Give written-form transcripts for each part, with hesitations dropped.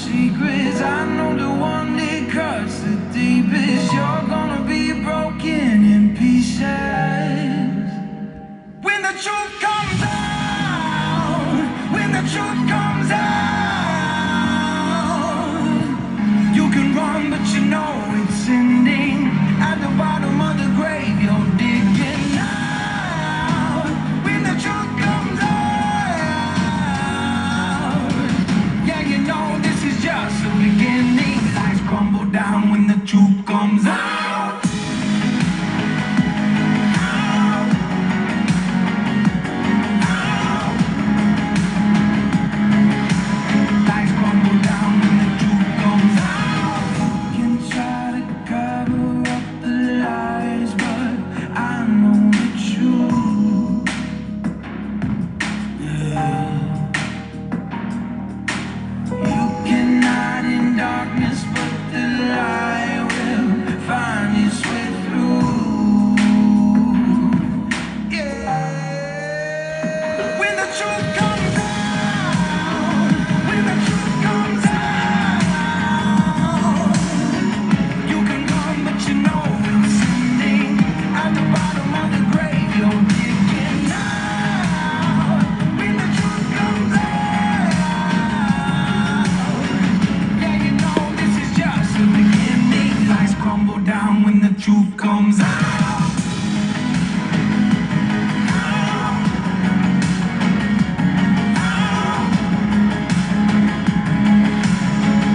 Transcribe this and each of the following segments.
secrets. I know the one that cuts the deepest. You're gonna be broken in pieces when the truth comes out. When the truth comes out, you can run, but you know it's ending. At the bottom of the grave, you're digging out. When the truth comes out, yeah, you know this is just the beginning. Lights crumble down when the truth comes out. Lights crumble down when the truth comes out. You can try to cover up the lies, but I know the truth. Yeah. You can hide in darkness, but the light will find its way through. Yeah. When the truth comes out, when the truth comes out, you can run, but you know it's ending. At the bottom of the grave, you're digging out. When the truth comes out, yeah, you know this is just the beginning. Lights crumble down when the truth comes out.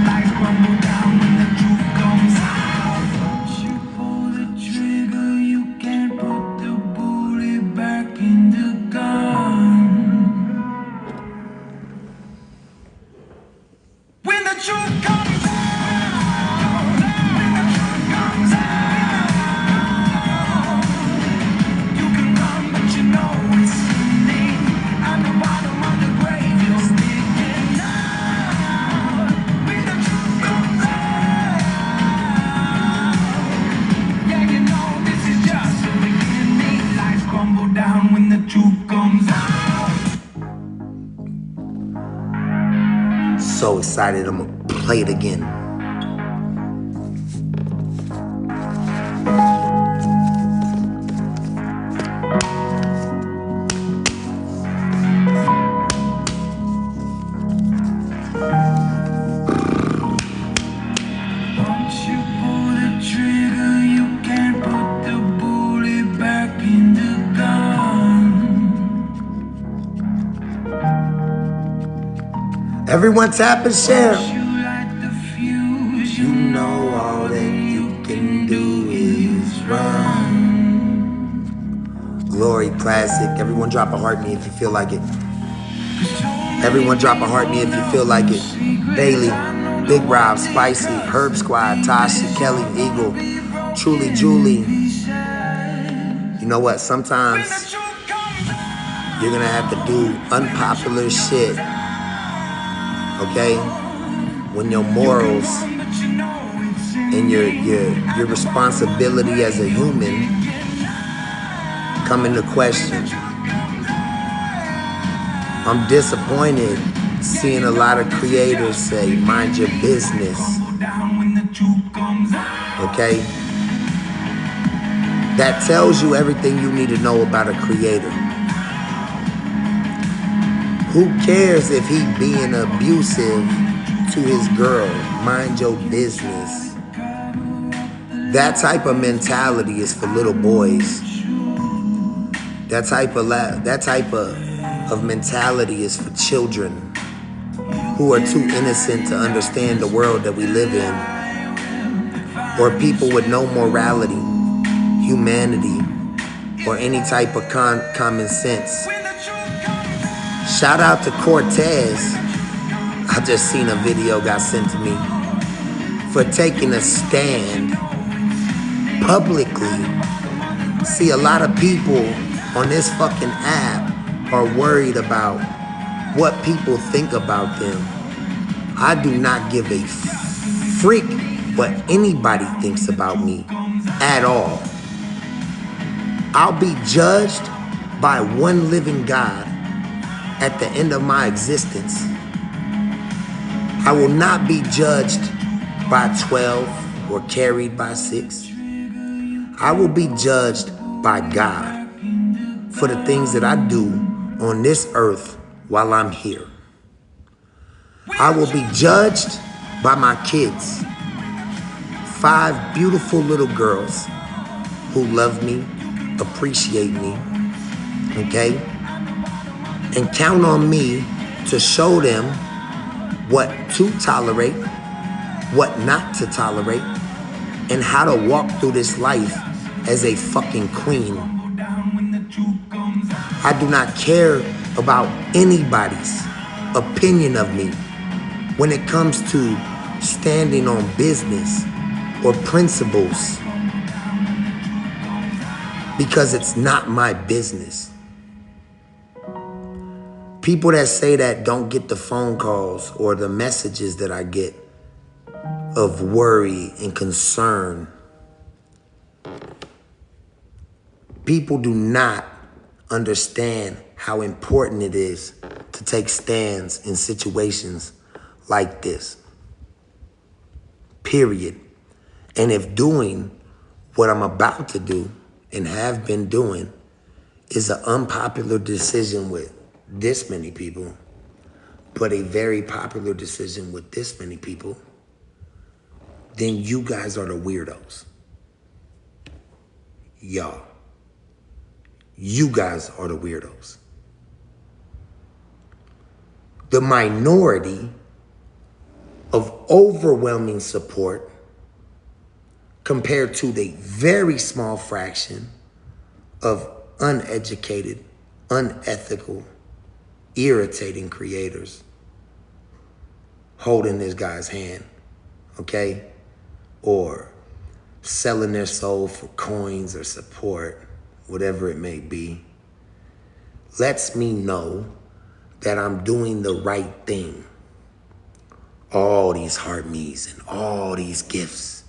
Lights crumble down when the truth comes out. Once you pull the trigger, you can't put the bullet back in the gun. When the truth comes out, when the truth comes out, you can run, but you know it's ending. At the bottom of the grave, you're sticking out. When the truth comes out, yeah, you know this is just the beginning. Lights crumble down when the truth comes out. So excited, I'm gonna play it again. Once you pull the trigger, you can't put the bullet back in the gun. Everyone tap and share. Once you light the fuse, You know all that you can do is run. Glory classic. Everyone drop a heart me if you feel like it. Everyone drop a heart me if you feel like it. Bailey, Big Rob, Spicy, Herb Squad, Tasha, Kelly, Eagle, Truly Julie. You know what? Sometimes you're gonna have to do unpopular shit. Okay? When your morals and your responsibility as a human come into question. I'm disappointed seeing a lot of creators say, mind your business. Okay? That tells you everything you need to know about a creator. Who cares if he being abusive to his girl? Mind your business. That type of mentality is for little boys. That type of mentality is for children who are too innocent to understand the world that we live in, or people with no morality, humanity, or any type of common sense. Shout out to Cortez. I just seen a video got sent to me for taking a stand publicly. See, a lot of people on this fucking app are worried about what people think about them. I do not give a freak what anybody thinks about me at all. I'll be judged by one living God at the end of my existence. I will not be judged by 12 or carried by 6. I will be judged by God for the things that I do on this earth while I'm here. I will be judged by my kids, 5 beautiful little girls who love me, appreciate me, okay? And count on me to show them what to tolerate, what not to tolerate, and how to walk through this life as a fucking queen. I do not care about anybody's opinion of me when it comes to standing on business or principles, because it's not my business. People that say that don't get the phone calls or the messages that I get of worry and concern. People do not understand how important it is to take stands in situations like this. Period. And if doing what I'm about to do and have been doing is an unpopular decision with this many people, but a very popular decision with this many people, then you guys are the weirdos. Y'all. You guys are the weirdos. The minority of overwhelming support compared to the very small fraction of uneducated, unethical, irritating creators holding this guy's hand, okay? Or selling their soul for coins or support, whatever it may be, lets me know that I'm doing the right thing. All these heart me's and all these gifts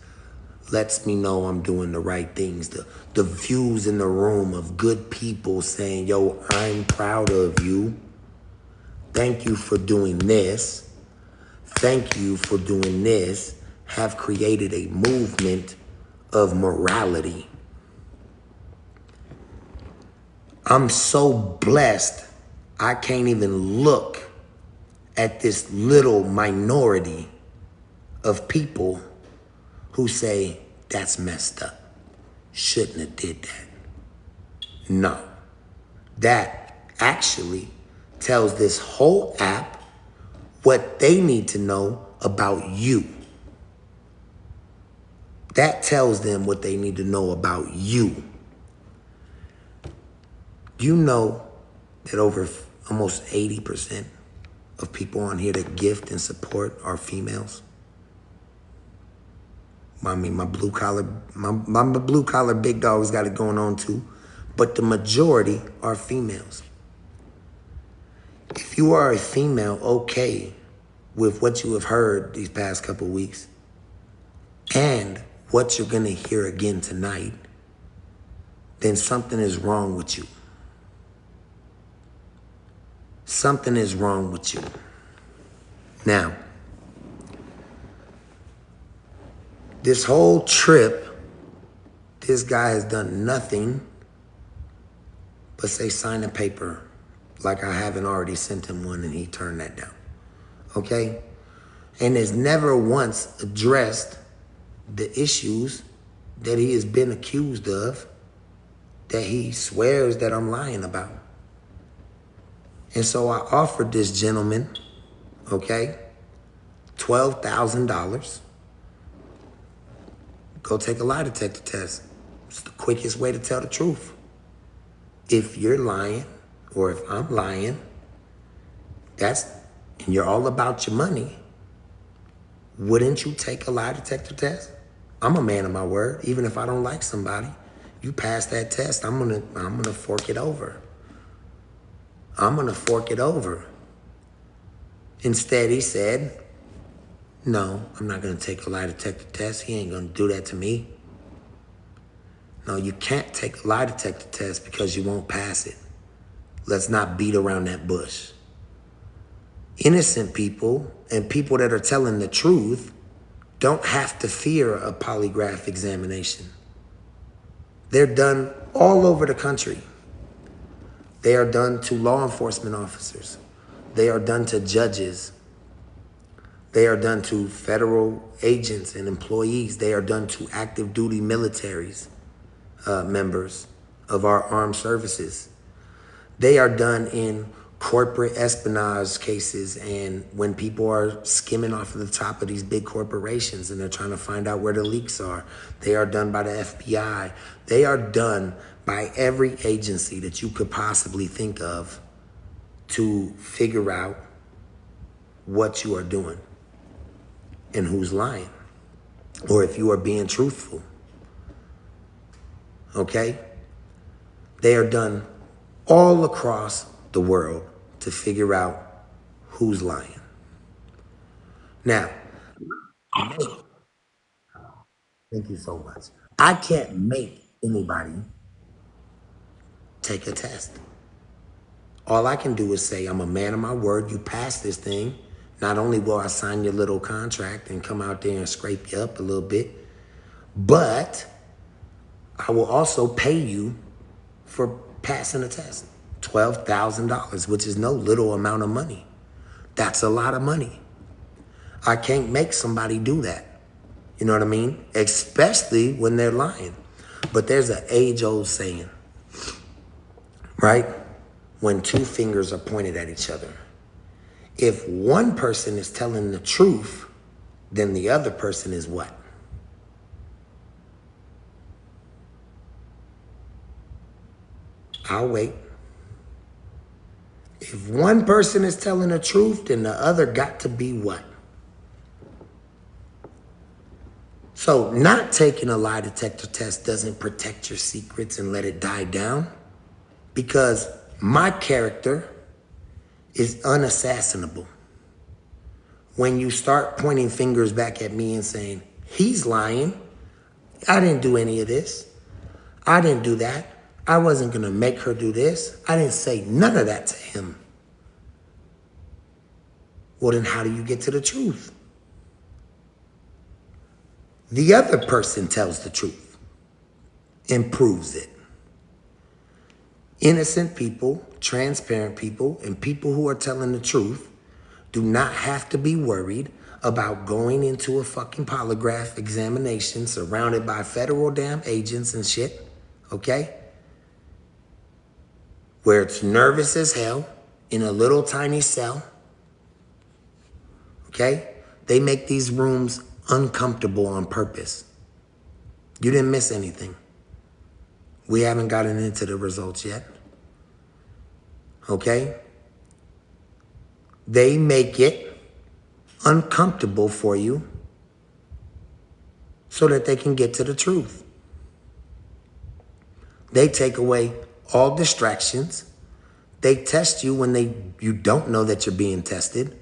lets me know I'm doing the right things. The views in the room of good people saying, yo, I'm proud of you. Thank you for doing this. Thank you for doing this, have created a movement of morality. I'm so blessed, I can't even look at this little minority of people who say, that's messed up. Shouldn't have did that. No. That actually tells this whole app what they need to know about you. That tells them what they need to know about you. Do you know that over almost 80% of people on here that gift and support are females? I mean, my blue collar big dogs got it going on too, but the majority are females. If you are a female okay with what you have heard these past couple weeks and what you're gonna hear again tonight, then something is wrong with you. Something is wrong with you. Now, this whole trip, this guy has done nothing but say sign a paper like I haven't already sent him one and he turned that down, okay? And has never once addressed the issues that he has been accused of that he swears that I'm lying about. And so I offered this gentleman, okay, $12,000. Go take a lie detector test. It's the quickest way to tell the truth. If you're lying, or if I'm lying, and you're all about your money, wouldn't you take a lie detector test? I'm a man of my word. Even if I don't like somebody, you pass that test, I'm gonna fork it over. I'm gonna fork it over. Instead, he said, no, I'm not gonna take a lie detector test. He ain't gonna do that to me. No, you can't take a lie detector test because you won't pass it. Let's not beat around that bush. Innocent people and people that are telling the truth don't have to fear a polygraph examination. They're done all over the country. They are done to law enforcement officers. They are done to judges. They are done to federal agents and employees. They are done to active duty militaries, members of our armed services. They are done in corporate espionage cases and when people are skimming off of the top of these big corporations and they're trying to find out where the leaks are. They are done by the FBI. They are done by every agency that you could possibly think of to figure out what you are doing and who's lying or if you are being truthful. Okay? They are done all across the world to figure out who's lying. Now, thank you so much. I can't make anybody take a test. All I can do is say, I'm a man of my word. You pass this thing. Not only will I sign your little contract and come out there and scrape you up a little bit, but I will also pay you for passing the test. $12,000, which is no little amount of money. That's a lot of money. I can't make somebody do that. You know what I mean? Especially when they're lying. But there's an age-old saying, right? When two fingers are pointed at each other. If one person is telling the truth, then the other person is what? I'll wait. If one person is telling the truth, then the other got to be what? So not taking a lie detector test doesn't protect your secrets and let it die down, because my character is unassassinable. When you start pointing fingers back at me and saying, he's lying, I didn't do any of this, I didn't do that, I wasn't gonna make her do this, I didn't say none of that to him. Well, then how do you get to the truth? The other person tells the truth and proves it. Innocent people, transparent people, and people who are telling the truth do not have to be worried about going into a fucking polygraph examination surrounded by federal damn agents and shit, okay? Where it's nervous as hell in a little tiny cell, okay? They make these rooms uncomfortable on purpose. You didn't miss anything. We haven't gotten into the results yet, okay? They make it uncomfortable for you so that they can get to the truth. They take away all distractions. They test you when you don't know that you're being tested.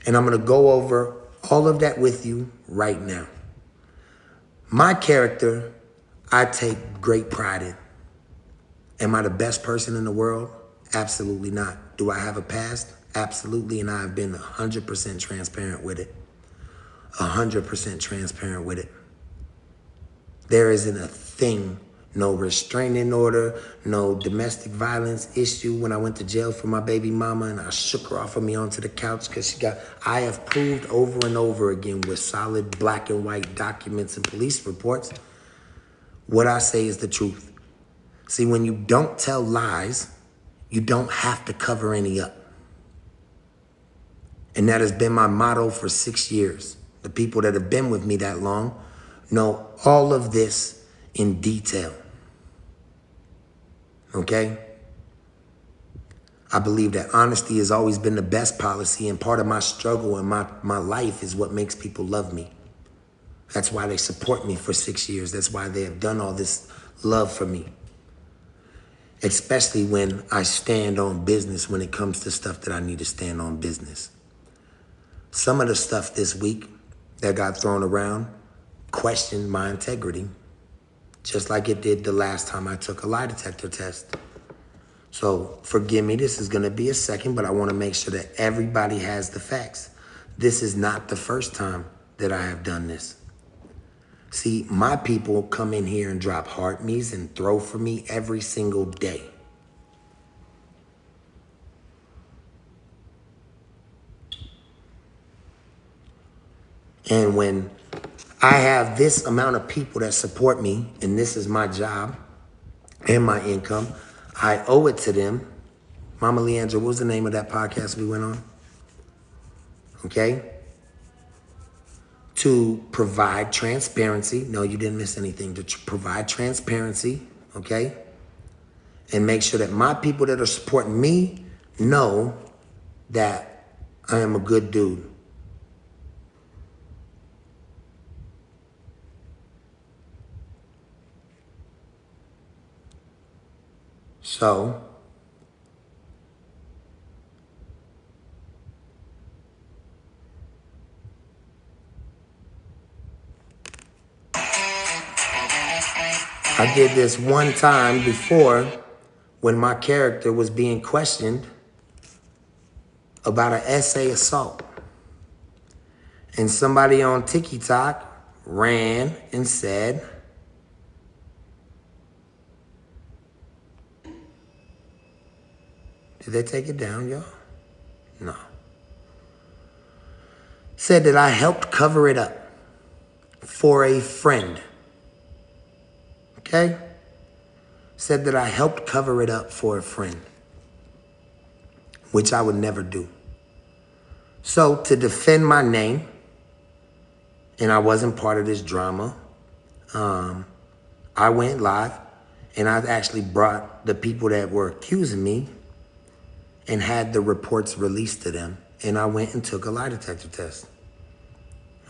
And I'm gonna go over all of that with you right now. My character, I take great pride in. Am I the best person in the world? Absolutely not. Do I have a past? Absolutely, and I've been 100% transparent with it. 100% transparent with it. There isn't a thing, no restraining order, no domestic violence issue when I went to jail for my baby mama and I shook her off of me onto the couch because I have proved over and over again with solid black and white documents and police reports, what I say is the truth. See, when you don't tell lies, you don't have to cover any up. And that has been my motto for 6 years. The people that have been with me that long know all of this in detail. Okay? I believe that honesty has always been the best policy, and part of my struggle and my life is what makes people love me. That's why they support me for 6 years. That's why they have done all this love for me. Especially when I stand on business when it comes to stuff that I need to stand on business. Some of the stuff this week that got thrown around questioned my integrity, just like it did the last time I took a lie detector test. So forgive me, this is gonna be a second, but I wanna make sure that everybody has the facts. This is not the first time that I have done this. See, my people come in here and drop heart me's and throw for me every single day. And when I have this amount of people that support me, and this is my job and my income, I owe it to them. Mama Leandra, what was the name of that podcast we went on? Okay? To provide transparency. No, you didn't miss anything. To provide transparency, okay? And make sure that my people that are supporting me know that I am a good dude. So, I did this one time before when my character was being questioned about an essay assault. And somebody on TikTok ran and said, did they take it down, y'all? No. Said that I helped cover it up for a friend. Okay? Said that I helped cover it up for a friend, which I would never do. So to defend my name, and I wasn't part of this drama, I went live and I actually brought the people that were accusing me and had the reports released to them. And I went and took a lie detector test.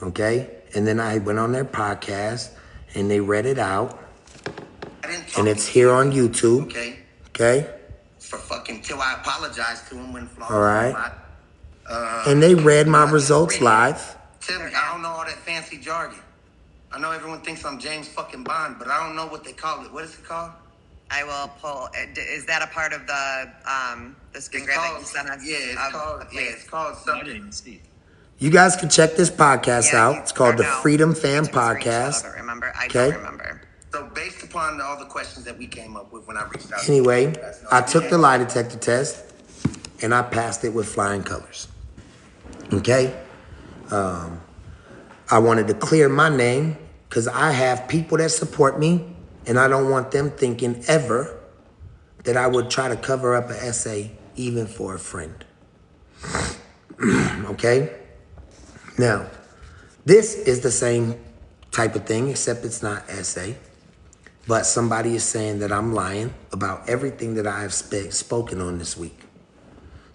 Okay? And then I went on their podcast and they read it out. And it's here on YouTube. Okay. Okay? For fucking till I apologize to him when Florida. All right. And they read my results live. Tell me, I don't know all that fancy jargon. I know everyone thinks I'm James fucking Bond, but I don't know what they call it. What is it called? I will pull. Is that a part of the screen grab that you sent us? It's called something. You guys can check this podcast Yeah, out. It's called the no, Freedom Fan you took a screenshot Podcast. of it, remember? I Okay. don't remember. So based upon all the questions that we came up with when I reached out. Anyway, I took the lie detector test and I passed it with flying colors. Okay? I wanted to clear my name because I have people that support me and I don't want them thinking ever that I would try to cover up an essay even for a friend. Okay? Now, this is the same type of thing, except it's not essay. But somebody is saying that I'm lying about everything that I have spoken on this week.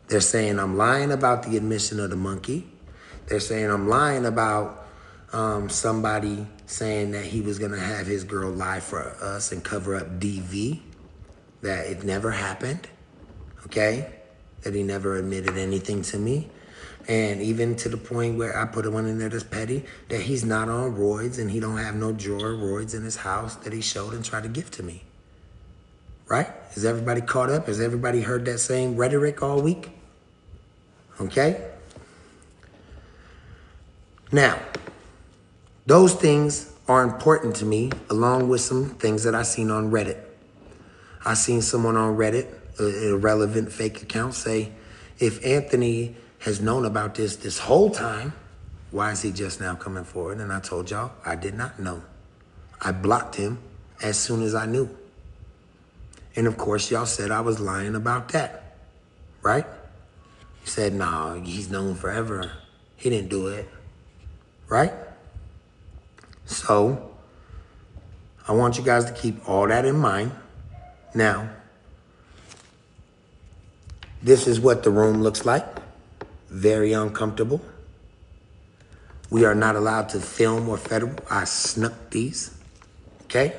They're saying I'm lying about the admission of the monkey. They're saying I'm lying about somebody saying that he was going to have his girl lie for us and cover up DV, that it never happened, okay? That he never admitted anything to me. And even to the point where I put one in there that's petty, that he's not on roids and he don't have no drawer roids in his house that he showed and tried to give to me. Right? Is everybody caught up? Has everybody heard that same rhetoric all week? Okay? Now, those things are important to me, along with some things that I seen on Reddit. I seen someone on Reddit, an irrelevant fake account, say, if Anthony has known about this whole time, why is he just now coming forward? And I told y'all, I did not know. I blocked him as soon as I knew. And of course, y'all said I was lying about that, right? You said, no, he's known forever. He didn't do it, right? So, I want you guys to keep all that in mind. Now, this is what the room looks like. Very uncomfortable. We are not allowed to film or federal. I snuck these, okay?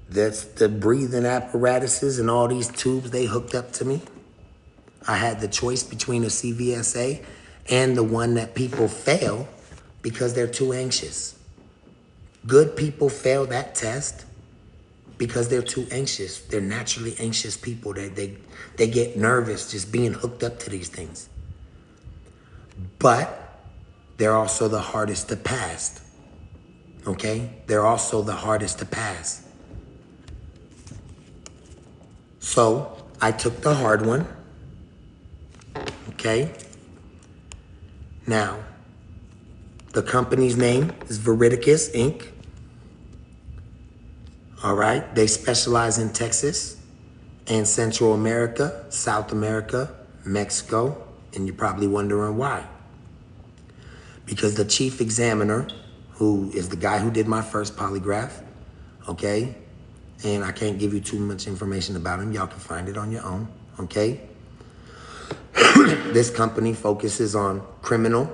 That's the breathing apparatuses and all these tubes they hooked up to me. I had the choice between a CVSA and the one that people fail because they're too anxious. Good people fail that test because they're too anxious. They're naturally anxious people. They get nervous just being hooked up to these things. But they're also the hardest to pass. Okay? They're also the hardest to pass. So I took the hard one. Okay? Now, the company's name is Veridicus Inc. All right? They specialize in Texas and Central America, South America, Mexico, and you're probably wondering why. Because the chief examiner, who is the guy who did my first polygraph, okay? And I can't give you too much information about him. Y'all can find it on your own, okay? This company focuses on criminal,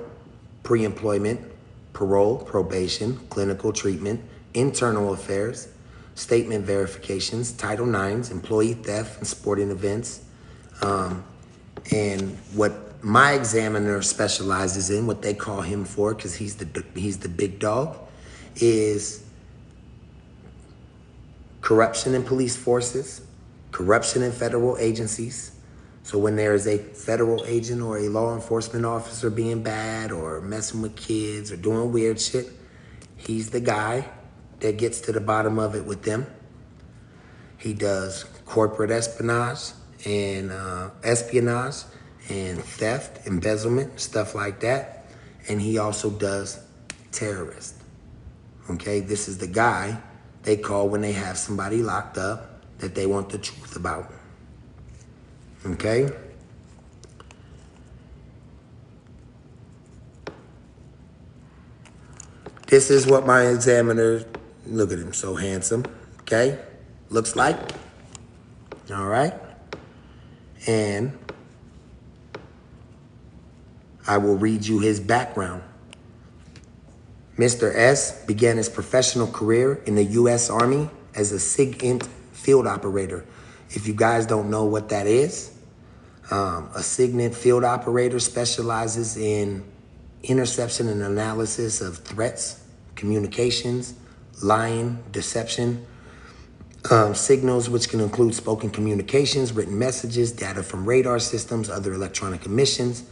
pre-employment, parole, probation, clinical treatment, internal affairs, statement verifications, Title IXs, employee theft, and sporting events. And what my examiner specializes in, what they call him for, because he's the big dog, is corruption in police forces, corruption in federal agencies. So when there is a federal agent or a law enforcement officer being bad or messing with kids or doing weird shit, he's the guy that gets to the bottom of it with them. He does corporate espionage and theft, embezzlement, stuff like that. And he also does terrorist. Okay, this is the guy they call when they have somebody locked up that they want the truth about. Okay? This is what my examiner, look at him, so handsome, okay? Looks like. All right? And I will read you his background. Mr. S began his professional career in the U.S. Army as a SIG-INT field operator. If you guys don't know what that is, a SIG-INT field operator specializes in interception and analysis of threats, communications, lying, deception, signals, which can include spoken communications, written messages, data from radar systems, other electronic emissions,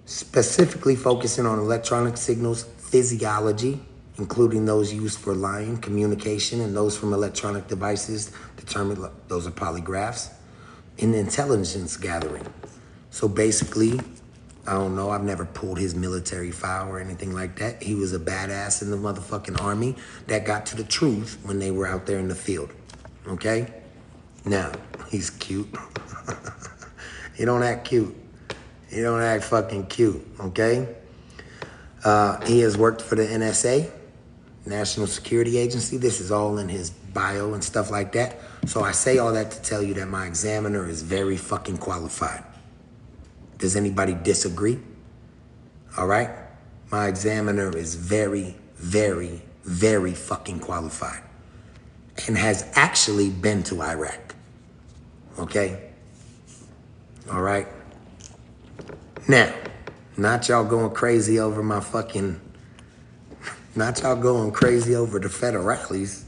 specifically focusing on electronic signals physiology, including those used for lying, communication, and those from electronic devices determined, those are polygraphs, in intelligence gathering. So basically, I don't know, I've never pulled his military file or anything like that. He was a badass in the motherfucking army that got to the truth when they were out there in the field, okay? Now, he's cute. He don't act cute. He don't act fucking cute, okay? He has worked for the NSA, National Security Agency. This is all in his bio and stuff like that. So I say all that to tell you that my examiner is very fucking qualified. Does anybody disagree? All right? My examiner is very, very, very fucking qualified and has actually been to Iraq. Okay? All right? Now, not y'all going crazy over my fucking, not y'all going crazy over the federales.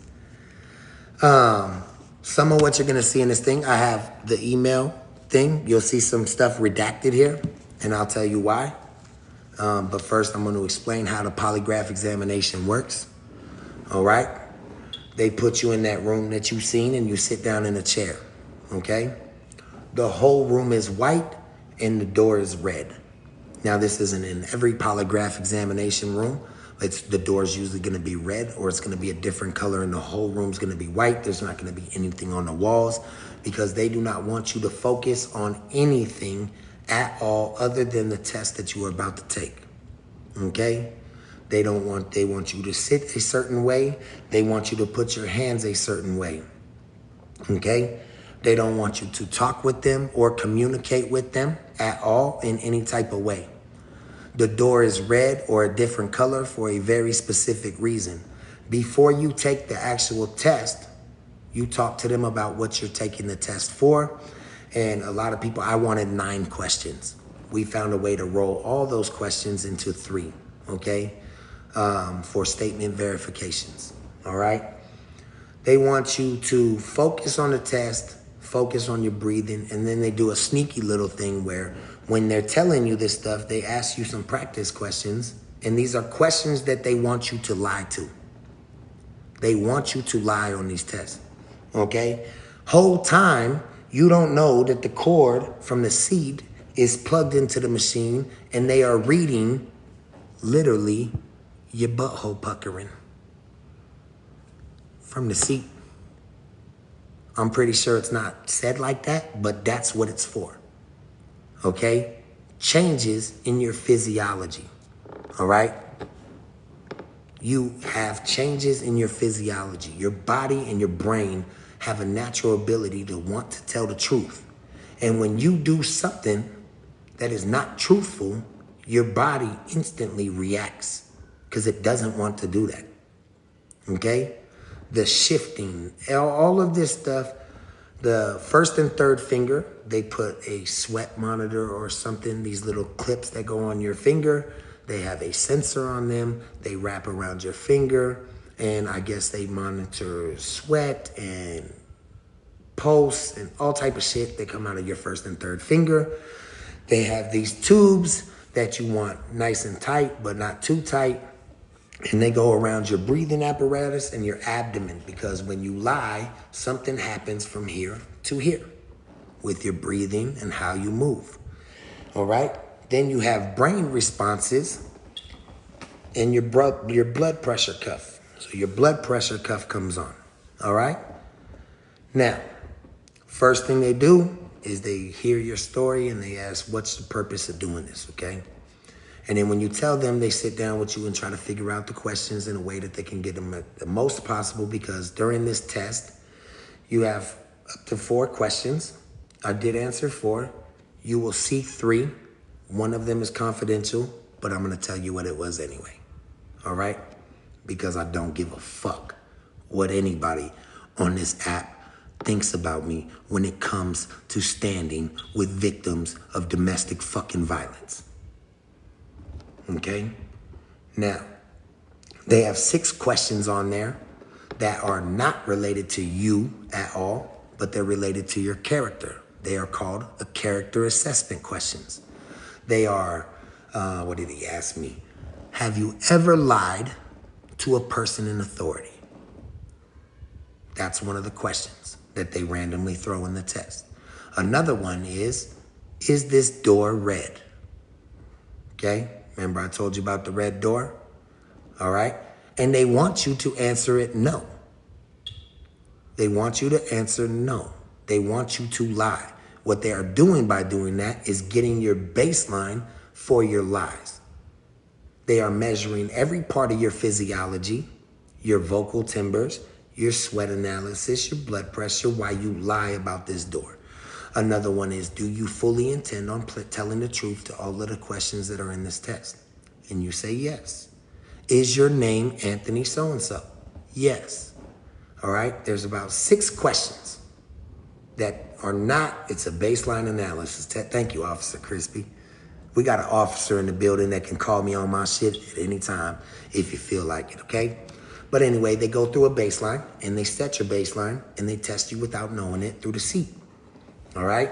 Some of what you're gonna see in this thing, I have the email thing. You'll see some stuff redacted here, and I'll tell you why. But first, I'm gonna explain how the polygraph examination works. All right? They put you in that room that you've seen, and you sit down in a chair, okay? The whole room is white, and the door is red. Now, this isn't in every polygraph examination room. The door's usually gonna be red, or it's gonna be a different color, and the whole room's gonna be white. There's not gonna be anything on the walls, because they do not want you to focus on anything at all other than the test that you are about to take, okay? They want you to sit a certain way. They want you to put your hands a certain way, okay? They don't want you to talk with them or communicate with them at all in any type of way. The door is red or a different color for a very specific reason. Before you take the actual test, you talk to them about what you're taking the test for. And a lot of people, I wanted 9 questions. We found a way to roll all those questions into 3, okay? For statement verifications, all right? They want you to focus on the test, focus on your breathing, and then they do a sneaky little thing where when they're telling you this stuff, they ask you some practice questions, and these are questions that they want you to lie to. They want you to lie on these tests, okay? Whole time, you don't know that the cord from the seat is plugged into the machine and they are reading literally your butthole puckering from the seat. I'm pretty sure it's not said like that, but that's what it's for, okay? Changes in your physiology, all right? You have changes in your physiology. Your body and your brain have a natural ability to want to tell the truth. And when you do something that is not truthful, your body instantly reacts because it doesn't want to do that. Okay? The shifting, all of this stuff, the first and third finger, they put a sweat monitor or something, these little clips that go on your finger. They have a sensor on them. They wrap around your finger, and I guess they monitor sweat and pulse and all type of shit that come out of your first and third finger. They have these tubes that you want nice and tight, but not too tight. And they go around your breathing apparatus and your abdomen, because when you lie, something happens from here to here with your breathing and how you move. All right? Then you have brain responses in your blood pressure cuff. So your blood pressure cuff comes on. All right? Now, first thing they do is they hear your story and they ask, what's the purpose of doing this, okay? And then when you tell them, they sit down with you and try to figure out the questions in a way that they can get them the most possible, because during this test, you have up to 4 questions. I did answer 4. You will see 3. One of them is confidential, but I'm going to tell you what it was anyway. All right? Because I don't give a fuck what anybody on this app thinks about me when it comes to standing with victims of domestic fucking violence. Okay? Now, they have 6 questions on there that are not related to you at all, but they're related to your character. They are called the character assessment questions. They are, what did he ask me? Have you ever lied to a person in authority? That's one of the questions that they randomly throw in the test. Another one is this door red? Okay? Remember I told you about the red door? All right? And they want you to answer it no. They want you to answer no. They want you to lie. What they are doing by doing that is getting your baseline for your lies. They are measuring every part of your physiology, your vocal timbers, your sweat analysis, your blood pressure, why you lie about this door. Another one is, do you fully intend on telling the truth to all of the questions that are in this test? And you say yes. Is your name Anthony so-and-so? Yes. All right? There's about 6 questions that are not, it's a baseline analysis. Thank you, Officer Crispy. We got an officer in the building that can call me on my shit at any time if you feel like it, okay? But anyway, they go through a baseline and they set your baseline and they test you without knowing it through the seat. All right?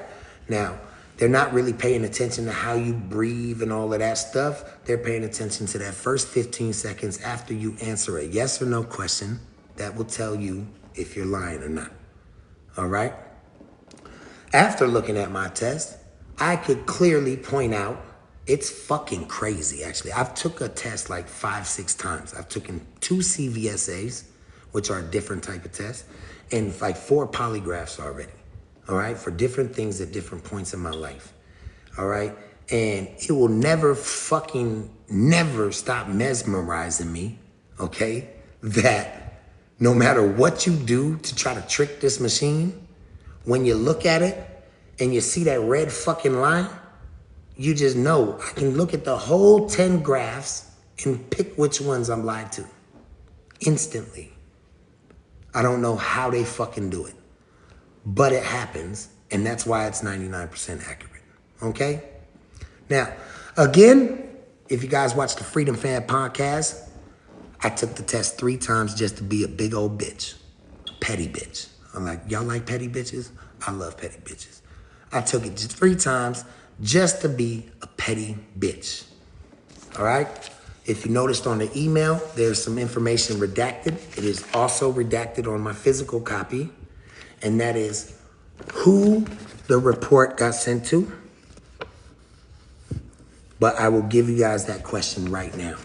Now, they're not really paying attention to how you breathe and all of that stuff. They're paying attention to that first 15 seconds after you answer a yes or no question that will tell you if you're lying or not. All right? After looking at my test, I could clearly point out it's fucking crazy, actually. I've took a test like 5-6 times. I've taken 2 CVSAs, which are a different type of test, and like 4 polygraphs already. All right, for different things at different points in my life. All right, and it will never stop mesmerizing me, okay, that no matter what you do to try to trick this machine, when you look at it and you see that red fucking line, you just know I can look at the whole 10 graphs and pick which ones I'm lied to instantly. I don't know how they fucking do it, but it happens, and that's why it's 99% accurate, okay? Now, again, if you guys watch the Freedom Fan podcast, I took the test 3 times just to be a big old bitch. Petty bitch. I'm like, y'all like petty bitches? I love petty bitches. I took it just 3 times just to be a petty bitch. All right? If you noticed on the email, there's some information redacted. It is also redacted on my physical copy. And that is who the report got sent to. But I will give you guys that question right now.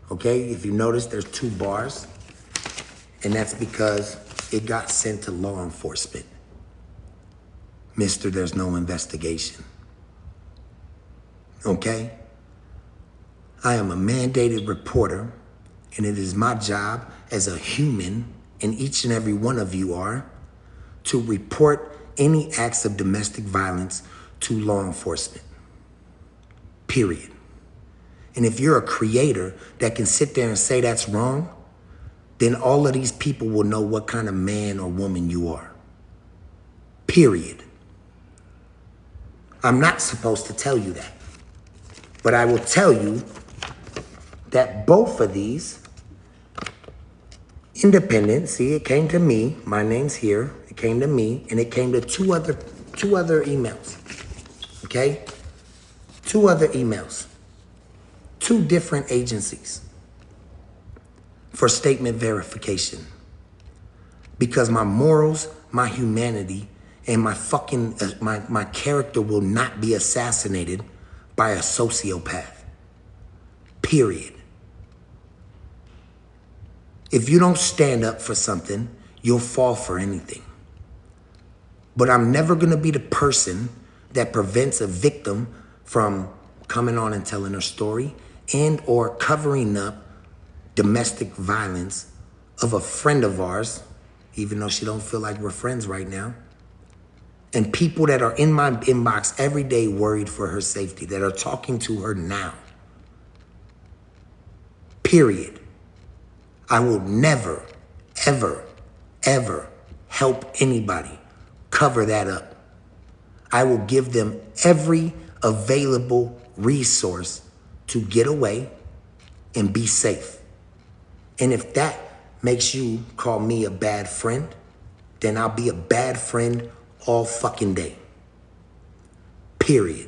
Okay? If you notice, there's 2 bars. And that's because it got sent to law enforcement. Mister, there's no investigation. Okay? I am a mandated reporter, and it is my job as a human, and each and every one of you are, to report any acts of domestic violence to law enforcement. Period. And if you're a creator that can sit there and say that's wrong, then all of these people will know what kind of man or woman you are. Period. I'm not supposed to tell you that. But I will tell you that both of these independent, see, it came to me, my name's here, it came to me, and it came to two other emails. Okay? 2 other emails. 2 different agencies for statement verification. Because my morals, my humanity, and my fucking, my character will not be assassinated by a sociopath. Period. If you don't stand up for something, you'll fall for anything. But I'm never gonna be the person that prevents a victim from coming on and telling her story and or covering up domestic violence of a friend of ours, even though she don't feel like we're friends right now. And people that are in my inbox every day worried for her safety, that are talking to her now. Period. I will never, ever, ever help anybody cover that up. I will give them every available resource to get away and be safe. And if that makes you call me a bad friend, then I'll be a bad friend all fucking day. Period.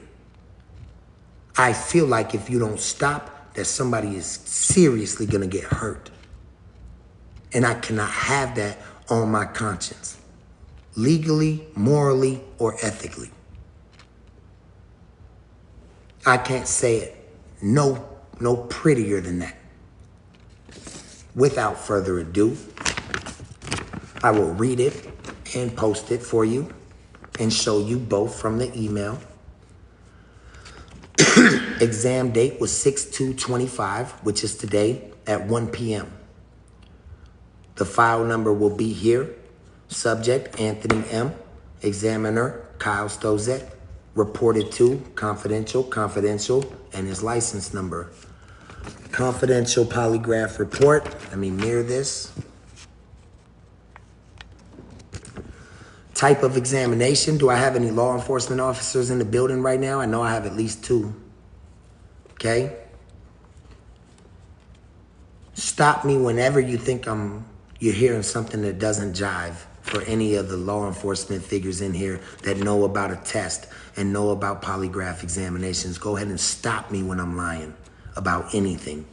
I feel like if you don't stop, that somebody is seriously gonna get hurt. And I cannot have that on my conscience, legally, morally, or ethically. I can't say it no prettier than that. Without further ado, I will read it and post it for you and show you both from the email. Exam date was 6/2/25, which is today at 1 p.m. The file number will be here. Subject, Anthony M. Examiner, Kyle Stozek. Reported to, confidential, and his license number. Confidential polygraph report. Let me mirror this. Type of examination. Do I have any law enforcement officers in the building right now? I know I have at least 2. Okay? Stop me whenever you think you're hearing something that doesn't jive for any of the law enforcement figures in here that know about a test and know about polygraph examinations. Go ahead and stop me when I'm lying about anything.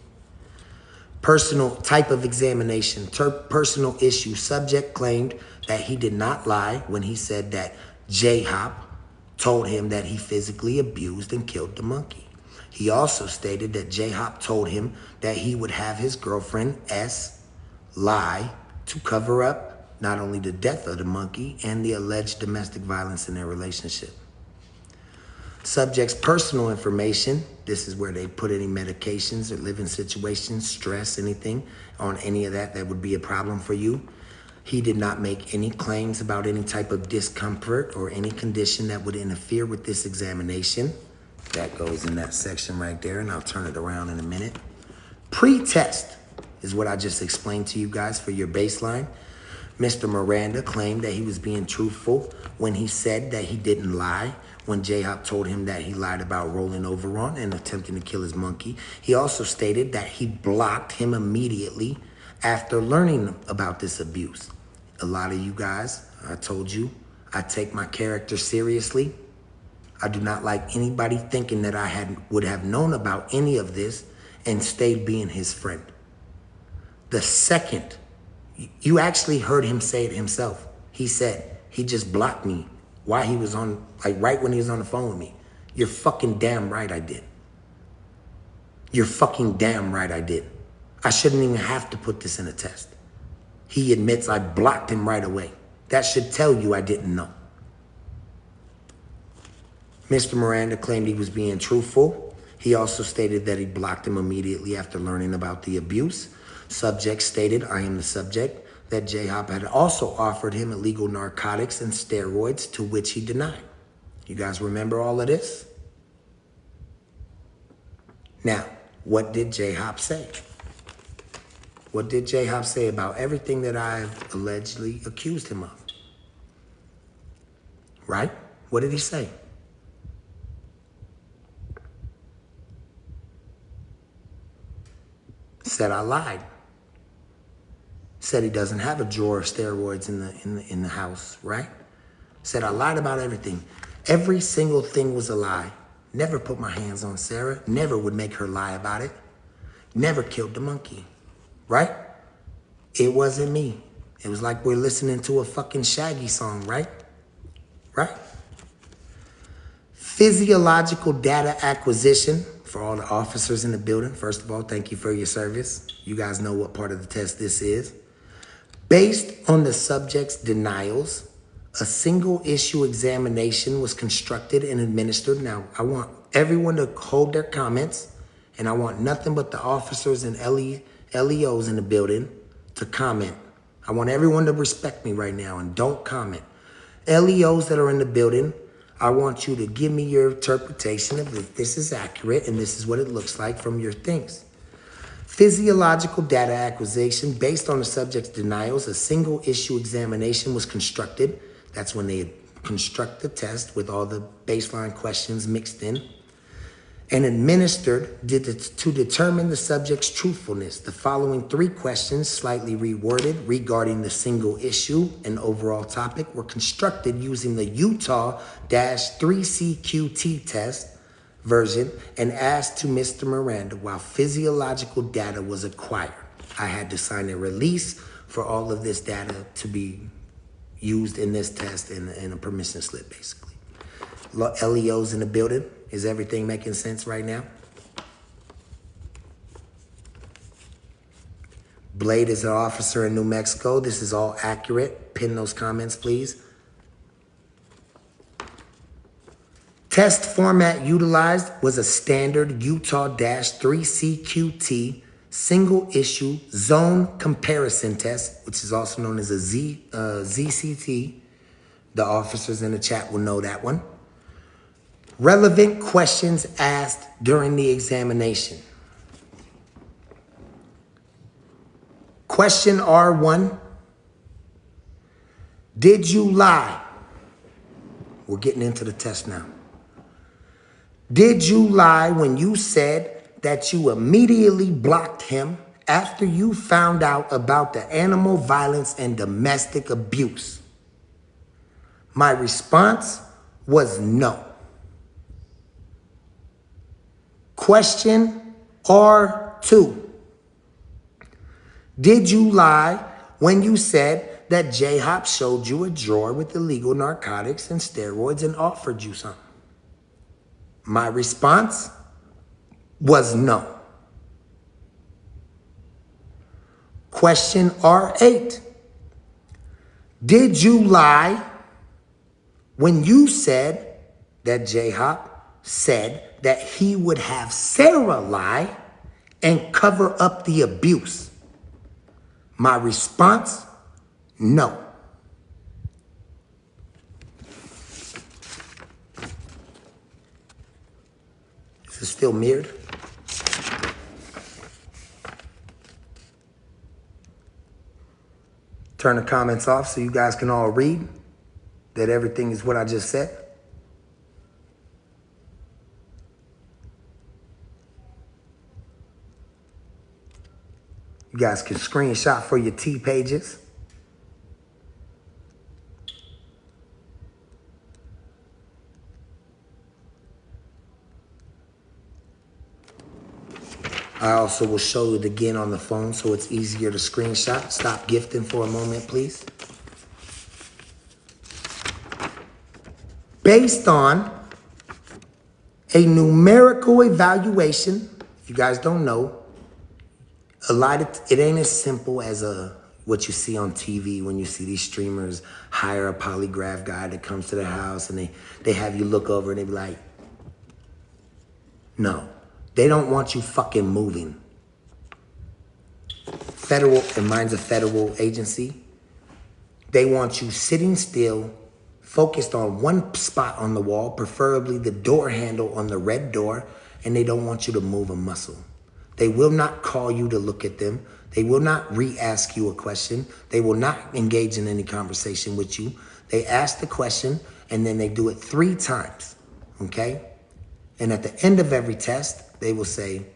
Personal type of examination, personal issue. Subject claimed that he did not lie when he said that J-Hop told him that he physically abused and killed the monkey. He also stated that J-Hop told him that he would have his girlfriend S lie to cover up not only the death of the monkey and the alleged domestic violence in their relationship. Subject's personal information. This is where they put any medications or living situations, stress, anything on any of that would be a problem for you. He did not make any claims about any type of discomfort or any condition that would interfere with this examination. That goes in that section right there, and I'll turn it around in a minute. Pre-test is what I just explained to you guys for your baseline. Mr. Miranda claimed that he was being truthful when he said that he didn't lie. When J-Hop told him that he lied about rolling over on and attempting to kill his monkey, he also stated that he blocked him immediately after learning about this abuse. A lot of you guys, I told you, I take my character seriously. I do not like anybody thinking that I would have known about any of this and stayed being his friend. The second, you actually heard him say it himself. He said he just blocked me while he was on, like right when he was on the phone with me. You're fucking damn right I did. You're fucking damn right I did. I shouldn't even have to put this in a test. He admits I blocked him right away. That should tell you I didn't know. Mr. Miranda claimed he was being truthful. He also stated that he blocked him immediately after learning about the abuse. Subject stated, I am the subject, that J-Hop had also offered him illegal narcotics and steroids, to which he denied. You guys remember all of this? Now, what did J-Hop say? What did J-Hop say about everything that I've allegedly accused him of? Right? What did he say? Said I lied. Said he doesn't have a drawer of steroids in the house, right? Said I lied about everything. Every single thing was a lie. Never put my hands on Sarah. Never would make her lie about it. Never killed the monkey, right? It wasn't me. It was like we're listening to a fucking Shaggy song, right? Right? Physiological data acquisition for all the officers in the building. First of all, thank you for your service. You guys know what part of the test this is. Based on the subject's denials, a single issue examination was constructed and administered. Now, I want everyone to hold their comments, and I want nothing but the officers and LEOs in the building to comment. I want everyone to respect me right now and don't comment. LEOs that are in the building, I want you to give me your interpretation of if this is accurate and this is what it looks like from your things. Physiological data acquisition based on the subject's denials, a single issue examination was constructed. That's when they construct the test with all the baseline questions mixed in and administered to determine the subject's truthfulness. The following 3 questions, slightly reworded regarding the single issue and overall topic, were constructed using the Utah-3CQT test version and asked to Mr. Miranda while physiological data was acquired. I had to sign a release for all of this data to be used in this test in a permission slip, basically. LEOs in the building. Is everything making sense right now? Blade is an officer in New Mexico. This is all accurate. Pin those comments, please. Test format utilized was a standard Utah-3CQT single issue zone comparison test, which is also known as a ZCT. The officers in the chat will know that one. Relevant questions asked during the examination. Question R1, did you lie? We're getting into the test now. Did you lie when you said that you immediately blocked him after you found out about the animal violence and domestic abuse? My response was no. Question R2. Did you lie when you said that J-Hop showed you a drawer with illegal narcotics and steroids and offered you some? My response was no. Question R8. Did you lie when you said that J-Hop said that he would have Sarah lie and cover up the abuse? My response, no. Is it still mirrored? Turn the comments off so you guys can all read that everything is what I just said. You guys can screenshot for your T pages. I also will show it again on the phone so it's easier to screenshot. Stop gifting for a moment, please. Based on a numerical evaluation, if you guys don't know, it ain't as simple as what you see on TV when you see these streamers hire a polygraph guy that comes to the house and they have you look over and they be like, no, they don't want you fucking moving. Federal, and mine's a federal agency. They want you sitting still, focused on one spot on the wall, preferably the door handle on the red door, and they don't want you to move a muscle. They will not call you to look at them. They will not re-ask you a question. They will not engage in any conversation with you. They ask the question, and then they do it 3 times, okay? And at the end of every test, they will say,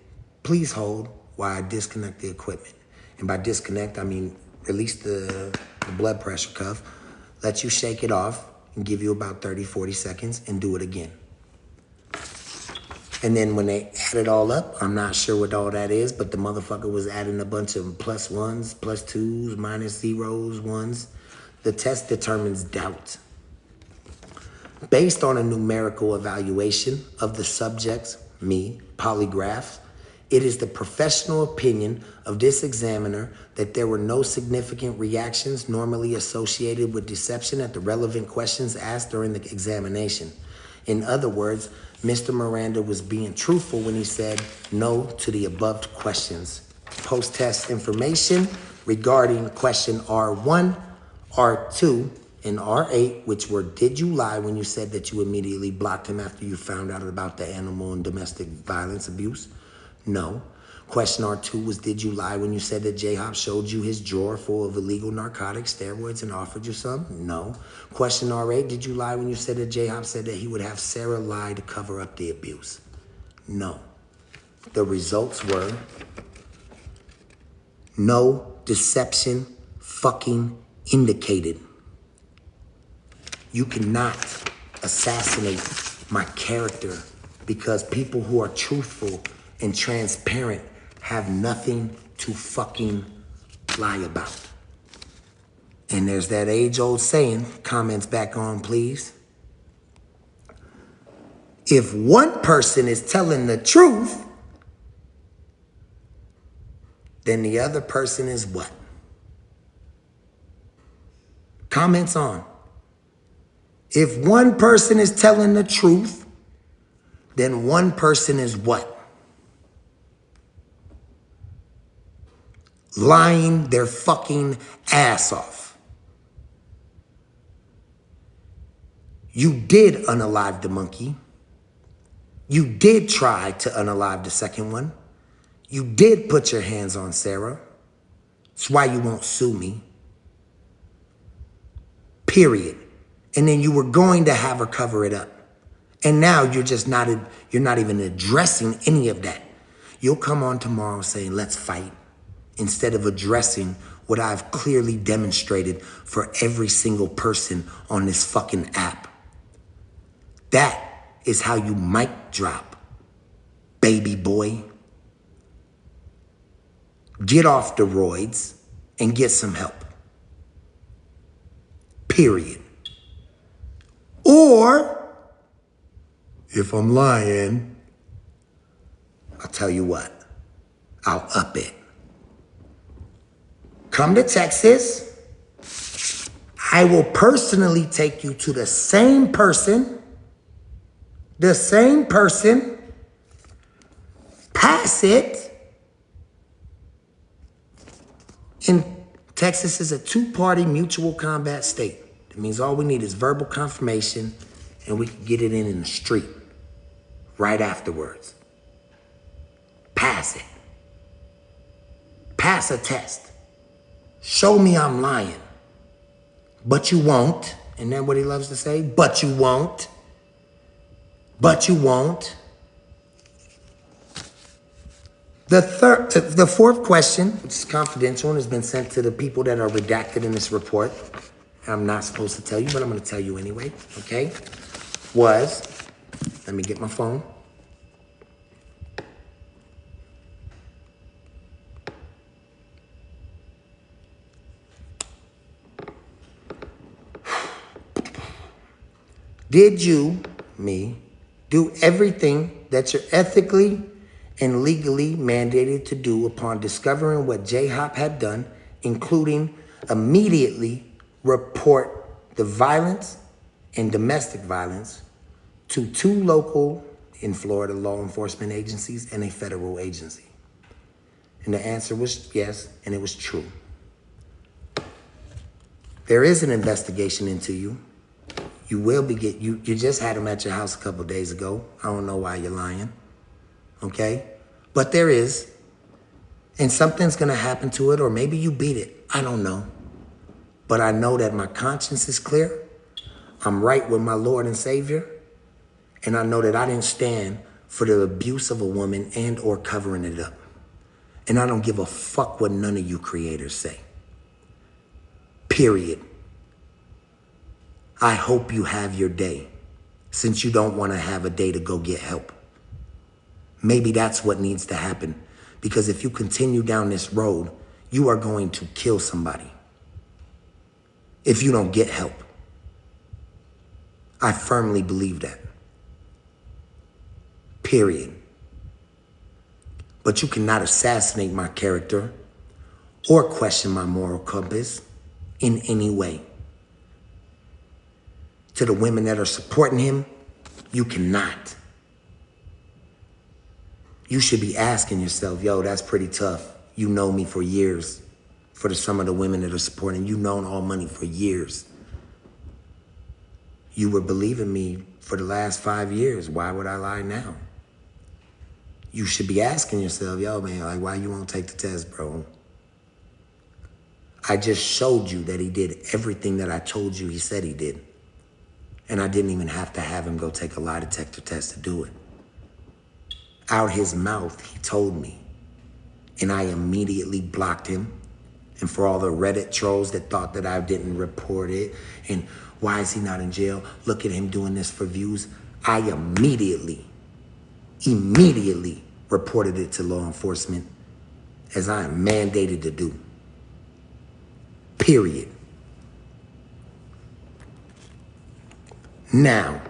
please hold while I disconnect the equipment. And by disconnect, I mean release the blood pressure cuff, let you shake it off, and give you about 30, 40 seconds, and do it again. And then when they add it all up, I'm not sure what all that is, but the motherfucker was adding a bunch of plus ones, plus twos, minus zeros, ones. The test determines doubt. Based on a numerical evaluation of the subject's, polygraphs, it is the professional opinion of this examiner that there were no significant reactions normally associated with deception at the relevant questions asked during the examination. In other words, Mr. Miranda was being truthful when he said no to the above questions. Post-test information regarding question R1, R2, and R8, which were, did you lie when you said that you immediately blocked him after you found out about the animal and domestic violence abuse? No. Question R2 was, did you lie when you said that J-Hop showed you his drawer full of illegal narcotics, steroids, and offered you some? No. Question R8, did you lie when you said that J-Hop said that he would have Sarah lie to cover up the abuse? No. The results were no deception fucking indicated. You cannot assassinate my character because people who are truthful and transparent have nothing to fucking lie about. And there's that age-old saying, comments back on, please. If one person is telling the truth, then the other person is what? Comments on. If one person is telling the truth, then one person is what? Lying their fucking ass off. You did unalive the monkey. You did try to unalive the second one. You did put your hands on Sarah. That's why you won't sue me. Period. And then you were going to have her cover it up. And now you're just not even addressing any of that. You'll come on tomorrow saying, let's fight, instead of addressing what I've clearly demonstrated for every single person on this fucking app. That is how you mic drop, baby boy. Get off the roids and get some help. Period. Or, if I'm lying, I'll tell you what, I'll up it. Come to Texas. I will personally take you to the same person, pass it. And Texas is a 2-party mutual combat state. It means all we need is verbal confirmation and we can get it in the street right afterwards. Pass it. Pass a test. Show me I'm lying. But you won't. Isn't that what he loves to say? But you won't. But you won't. The fourth question, which is confidential and has been sent to the people that are redacted in this report, I'm not supposed to tell you, but I'm going to tell you anyway, okay? Was, let me get my phone. Did you, me, do everything that you're ethically and legally mandated to do upon discovering what J-Hop had done, including immediately report the violence and domestic violence to 2 local in Florida law enforcement agencies and a federal agency? And the answer was yes, and it was true. There is an investigation into you. You will be you just had him at your house a couple days ago. I don't know why you're lying. Okay? But there is. And something's gonna happen to it, or maybe you beat it. I don't know. But I know that my conscience is clear. I'm right with my Lord and Savior. And I know that I didn't stand for the abuse of a woman and or covering it up. And I don't give a fuck what none of you creators say. Period. I hope you have your day, since you don't want to have a day to go get help. Maybe that's what needs to happen, because if you continue down this road, you are going to kill somebody if you don't get help. I firmly believe that. Period. But you cannot assassinate my character or question my moral compass in any way. To the women that are supporting him, you cannot. You should be asking yourself, yo, that's pretty tough. You know me for years. For some of the women that are supporting, you known All Money for years. You were believing me for the last 5 years. Why would I lie now? You should be asking yourself, yo, man, like, why you won't take the test, bro? I just showed you that he did everything that I told you he said he did. And I didn't even have to have him go take a lie detector test to do it. Out his mouth, he told me. And I immediately blocked him. And for all the Reddit trolls that thought that I didn't report it, and why is he not in jail? Look at him doing this for views. I immediately reported it to law enforcement, as I am mandated to do. Period. Now,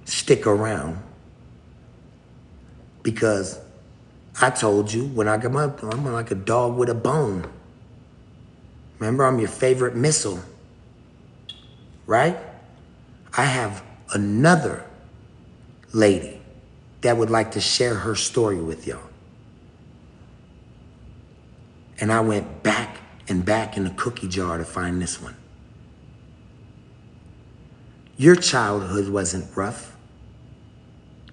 stick around, because I told you when I come up, I'm like a dog with a bone. Remember, I'm your favorite missile, right? I have another lady that would like to share her story with y'all. And I went back and back in the cookie jar to find this one. Your childhood wasn't rough.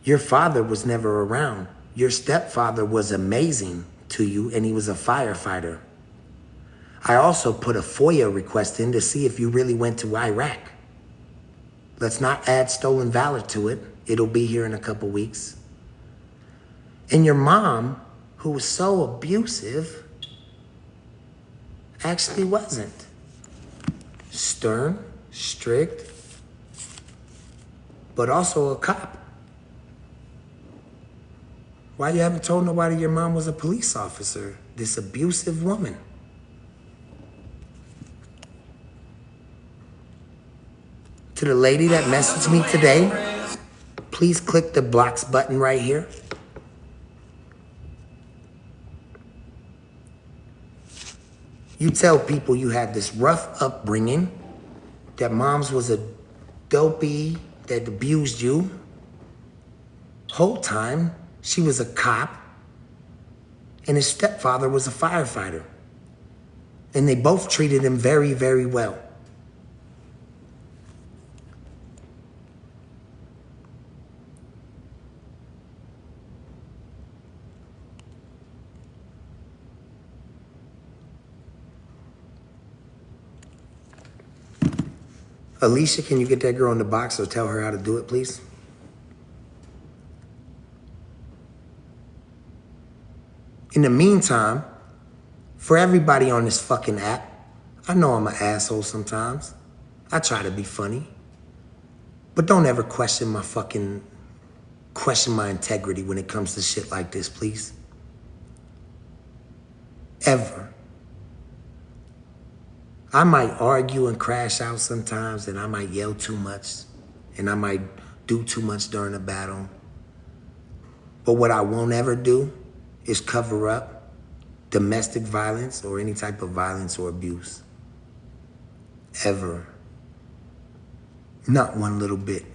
Your father was never around. Your stepfather was amazing to you, and he was a firefighter. I also put a FOIA request in to see if you really went to Iraq. Let's not add stolen valor to it. It'll be here in a couple weeks. And your mom, who was so abusive, actually wasn't. Stern, strict, but also a cop. Why you haven't told nobody your mom was a police officer? This abusive woman. To the lady that messaged me today, please click the blocks button right here. You tell people you had this rough upbringing, that mom's was a dopey that abused you. Whole time, she was a cop, and his stepfather was a firefighter. And they both treated him very, very well. Alicia, can you get that girl in the box or tell her how to do it, please? In the meantime, for everybody on this fucking app, I know I'm an asshole sometimes. I try to be funny. But don't ever question my integrity when it comes to shit like this, please. Ever. I might argue and crash out sometimes, and I might yell too much, and I might do too much during a battle. But what I won't ever do is cover up domestic violence or any type of violence or abuse. Ever. Not one little bit.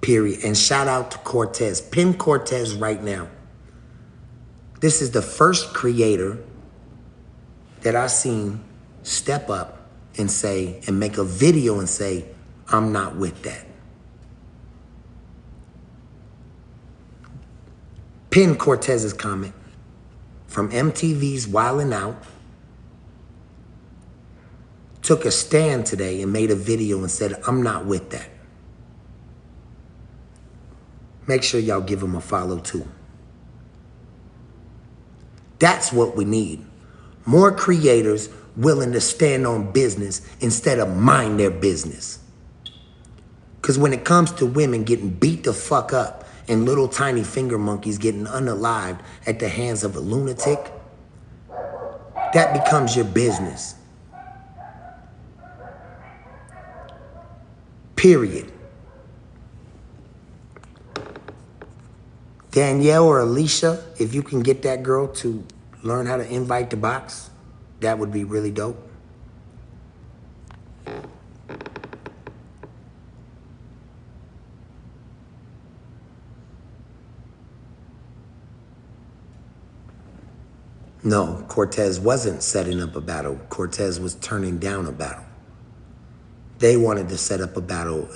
Period. And shout out to Cortez. Pin Cortez right now. This is the first creator that I seen step up and say, and make a video and say, I'm not with that. Pin Cortez's comment from MTV's Wildin' Out. Took a stand today and made a video and said, I'm not with that. Make sure y'all give him a follow too. That's what we need. More creators willing to stand on business instead of mind their business. Because when it comes to women getting beat the fuck up and little tiny finger monkeys getting unalived at the hands of a lunatic, that becomes your business. Period. Danielle or Alicia, if you can get that girl to learn how to invite the box, that would be really dope. No, Cortez wasn't setting up a battle. Cortez was turning down a battle. They wanted to set up a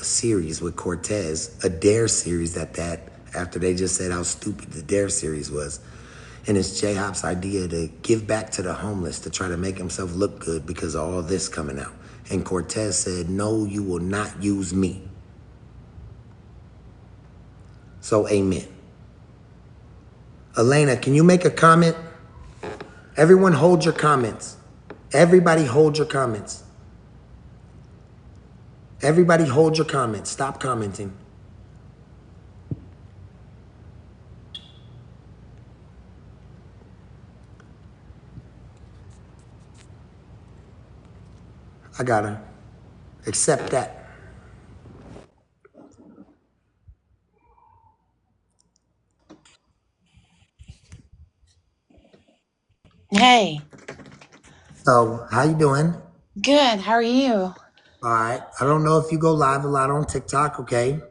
series with Cortez, a Dare series at that, after they just said how stupid the Dare series was. And it's J-Hop's idea to give back to the homeless, to try to make himself look good because of all this coming out. And Cortez said, no, you will not use me. So amen. Elena, can you make a comment? Everyone hold your comments. Everybody hold your comments. Everybody hold your comments. Stop commenting. I gotta accept that. Hey, So, how you doing? good. How are you? All right. I don't know if you go live a lot on TikTok, okay?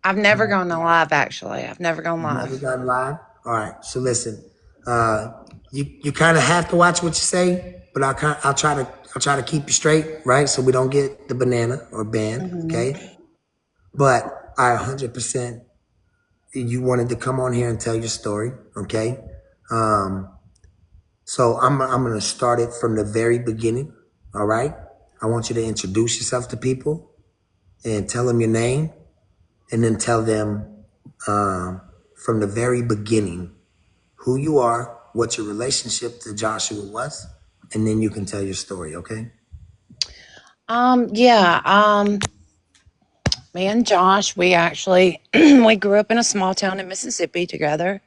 I've never gone to live, actually. I've never gone Never live. gone live? All right. So listen, uh, you kind of have to watch what you say, but I'll try to keep you straight, right? So we don't get the banana or ban, Hmm. okay? But I 100% you wanted to come on here and tell your story, okay? So I'm gonna start it from the very beginning, all right? I want you to introduce yourself to people and tell them your name, and then tell them from the very beginning who you are, what your relationship to Joshua was, and then you can tell your story, okay? Yeah, me and Josh, we actually we grew up in a small town in Mississippi together.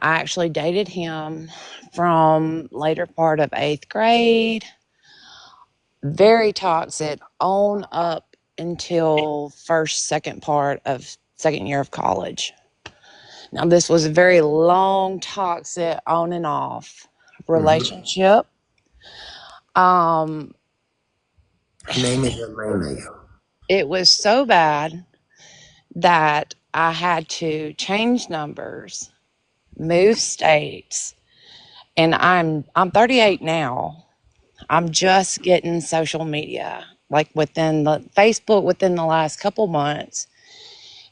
I actually dated him from later part of 8th grade. Very toxic on up until second part of second year of college. Now, this was a very long, toxic, on and off Mm-hmm. relationship. Um, Her name is Elena. it was so bad that I had to change numbers, move states, and I'm 38 now. I'm just getting social media, like within the Facebook within the last couple months.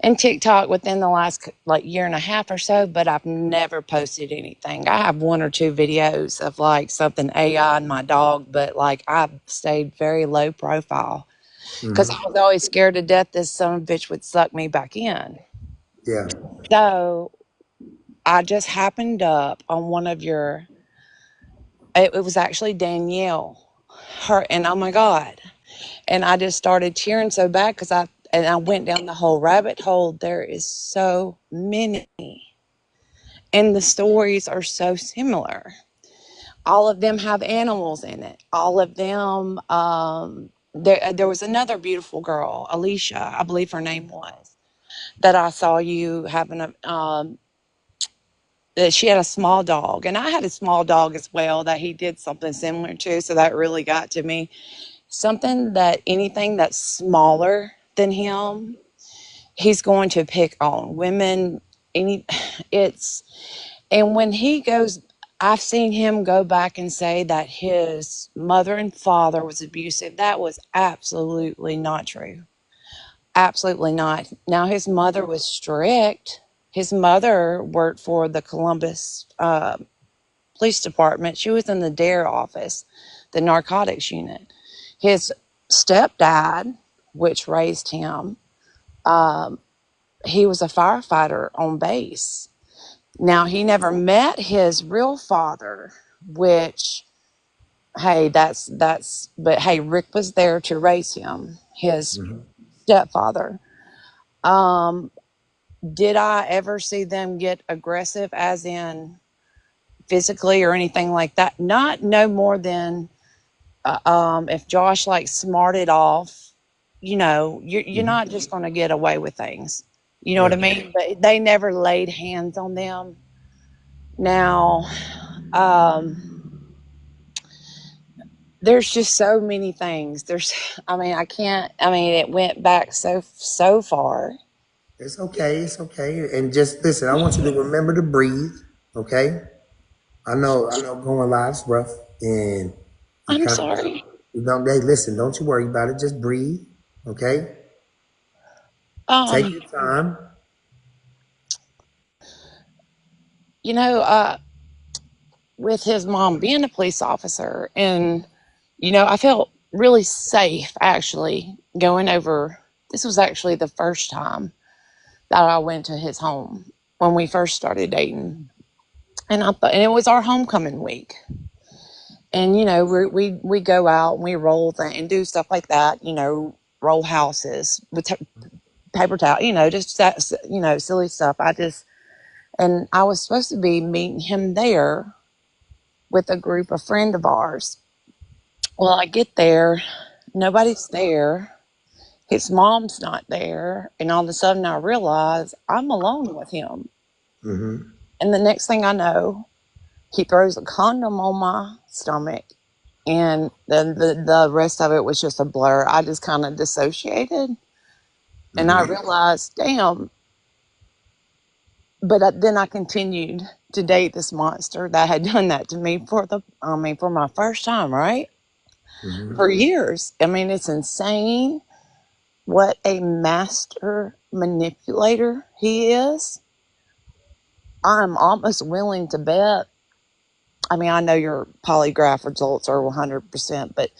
and TikTok within the last like year and a half or so, but I've never posted anything. I have one or two videos of like something AI and my dog, but like I've stayed very low profile because I Hmm. was always scared to death this son of a bitch would suck me back in. Yeah. So I just happened up on one of your, it was actually Danielle, her, and oh my God. And I just started cheering so bad because I went down the whole rabbit hole. There is so many, and the stories are so similar. All of them have animals in it. All of them. There was another beautiful girl, Alicia, I believe her name was, that I saw you having a. That she had a small dog, and I had a small dog as well that he did something similar to. So that really got to me. Something that anything that's smaller than him, he's going to pick on women. Any, it's and when he goes, I've seen him go back and say that his mother and father was abusive. That was absolutely not true. Absolutely not. Now, his mother was strict. His mother worked for the Columbus police department. She was in the DARE office, the narcotics unit. His stepdad, which raised him, um, he was a firefighter on base. Now, he never met his real father, which, hey, but hey, Rick was there to raise him, his Hmm. stepfather. Um, did I ever see them get aggressive, as in physically or anything like that? Not no more than if Josh like smarted off, you're Hmm. not just going to get away with things. You know what I Yeah. mean? But they never laid hands on them. Now, um, there's just so many things. I mean, I can't. I mean, it went back so far. It's okay. It's okay. And just listen. I want you to remember to breathe. Okay. I know. Going live's rough, and you I'm kind of got. sorry. You don't. Hey, listen. Don't you worry about it. Just breathe. Okay. Take Um, your time. you know, with his mom being a police officer, and I felt really safe actually going over. This was actually the first time that I went to his home when we first started dating, and I thought, and it was our homecoming week, and we go out and we roll and do stuff like that, roll houses with paper towel, just that, silly stuff. And I was supposed to be meeting him there with a group of friend of ours. Well, I get there, nobody's there. His mom's not there, and all of a sudden I realize I'm alone with him. Hmm. And the next thing I know, he throws a condom on my stomach, and then the rest of it was just a blur. I just kind of dissociated, and I Hmm. realized, damn. But then I continued to date this monster that had done that to me for my first time, right? Hmm. For years. I mean, it's insane what a master manipulator he is. I'm almost willing to bet. I mean, I know your polygraph results are 100%, but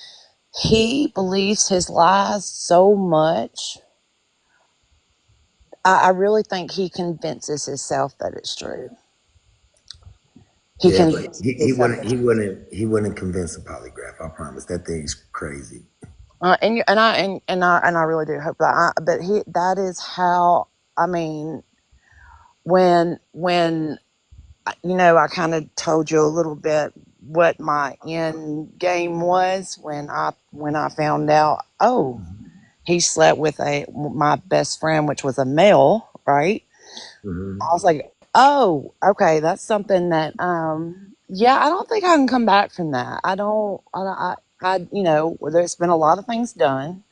he believes his lies so much. I really think he convinces himself that it's true. He Yeah, but convinces himself that it's true. he wouldn't convince a polygraph. I promise. That thing's crazy. And I really do hope that. But that is how. I mean, when I kind of told you a little bit what my end game was when I found out. Oh, he slept with my best friend, which was a male, right? I Hmm. was like, oh, okay, that's something that, yeah, I don't think I can come back from that. I don't, there's been a lot of things done.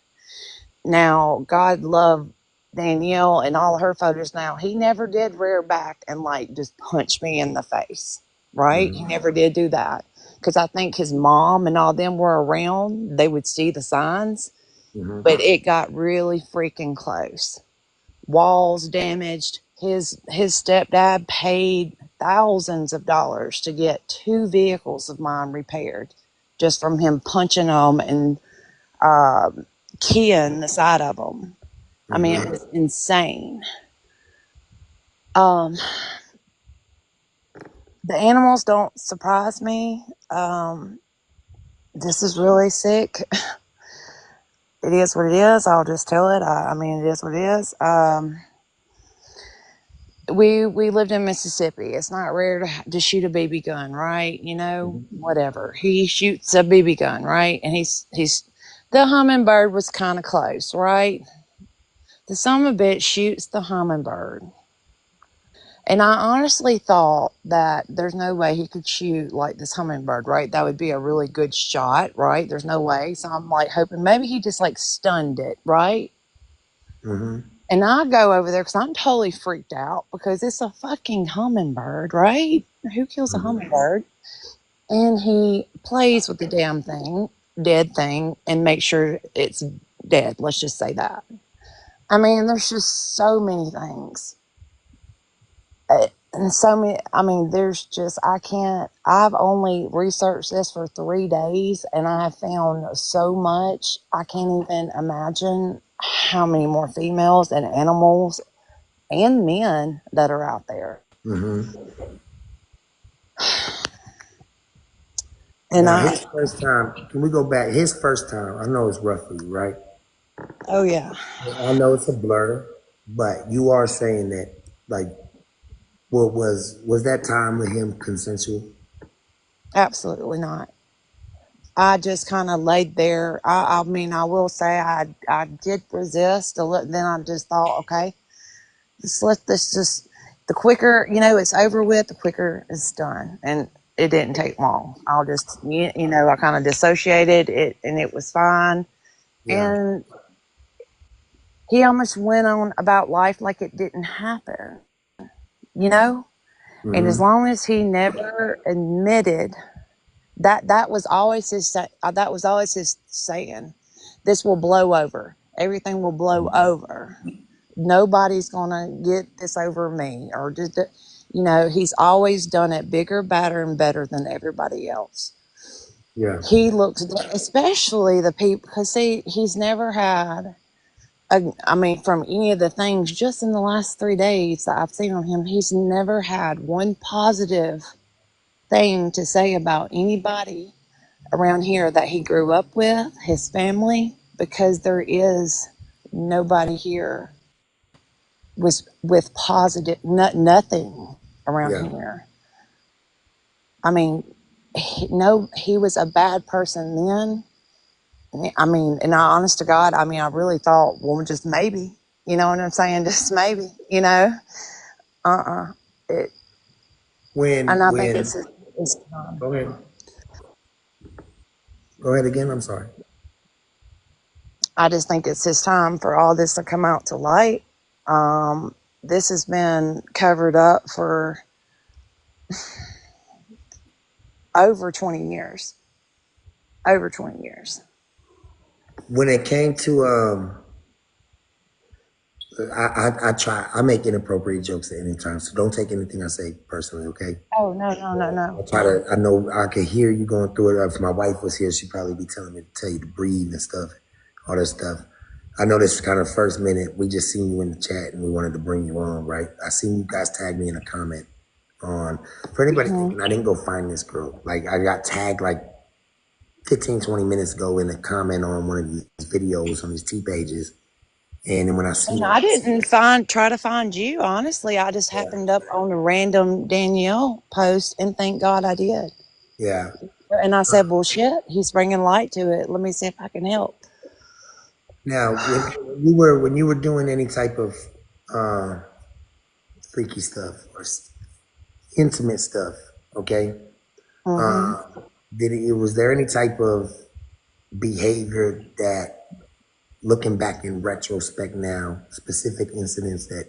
Now, God love Danielle and all her photos now. He never did rear back and like just punch me in the face, right? He Hmm. never did do that. Because I think his mom and all them were around. They would see the signs, Hmm. but it got really freaking close. walls damaged. His stepdad paid thousands of dollars to get two vehicles of mine repaired, just from him punching them and uh, keying the side of them. I mean, it Mm-hmm. was insane. Um, the animals don't surprise me. This is really sick. It is what it is. I'll just tell it. I mean, it is what it is. We lived in Mississippi. It's not rare to shoot a BB gun, right? You know, whatever. He shoots a BB gun, right? And he's the hummingbird was kind of close, right? The son of a bitch shoots the hummingbird. And I honestly thought that there's no way he could shoot like this hummingbird, right? That would be a really good shot, right? There's no way. So I'm like hoping maybe he just like stunned it, right? Mm-hmm. And I go over there because I'm totally freaked out because it's a fucking hummingbird, right? Who kills a Mm-hmm. hummingbird? And he plays with the damn thing, dead thing, and makes sure it's dead. Let's just say that. I mean, there's just so many things. And so many, I mean, there's just, I can't, I've only researched this for 3 days and I have found so much. I can't even imagine how many more females and animals and men that are out there. Mm-hmm. And Now, I, his first time, can we go back? His first time, I know it's roughly, right? oh yeah, I know it's a blur, but you are saying that, like, what was that time with him consensual? absolutely not. I just kind of laid there. I mean, I will say I did resist a little. Then I just thought, okay, just let this just, the quicker, it's over with, the quicker it's done. And it didn't take long. I'll just, I kind of dissociated it and it was fine. Yeah. And he almost went on about life like it didn't happen, you know? And as Mm-hmm. long as he never admitted that was always that was always his saying, this will blow over. Everything will blow over. Nobody's gonna get this over me, or just, he's always done it bigger, badder, and better than everybody else. Yeah. He looks, especially the people, because see, he's never had. I mean, from any of the things, just in the last 3 days that I've seen on him, he's never had one positive thing to say about anybody around here that he grew up with, his family, because there is nobody here was with positive, nothing around Yeah. here. I mean, no, he was a bad person then. I mean, and I, honest to God, I mean, I really thought, well, just maybe, you know what I'm saying? Just maybe, uh-uh. It, and I think When it's time. go ahead. Go ahead again. I'm sorry. I just think it's his time for all this to come out to light. This has been covered up for over 20 years. Over 20 years. When it came to I try I make inappropriate jokes at any time, so don't take anything I say personally, okay? Oh, no, no, no, no. I try to. I know I could hear you going through it. If my wife was here, she'd probably be telling me to tell you to breathe and stuff, all that stuff. I know this is kind of first minute. We just seen you in the chat and we wanted to bring you on, right? I seen you guys tag me in a comment on. For anybody Mhm. thinking I didn't go find this girl, like I got tagged like 15, 20 minutes ago in a comment on one of these videos on these T pages, and then when I seen And it, I didn't try to find you. Honestly, I just yeah, happened up on a random Danielle post, and thank God I did. yeah. And I said, well, shit, he's bringing light to it. Let me see if I can help. Now, when you were doing any type of uh, freaky stuff or intimate stuff, okay? Hmm. Did it was there any type of behavior that, looking back in retrospect now, specific incidents that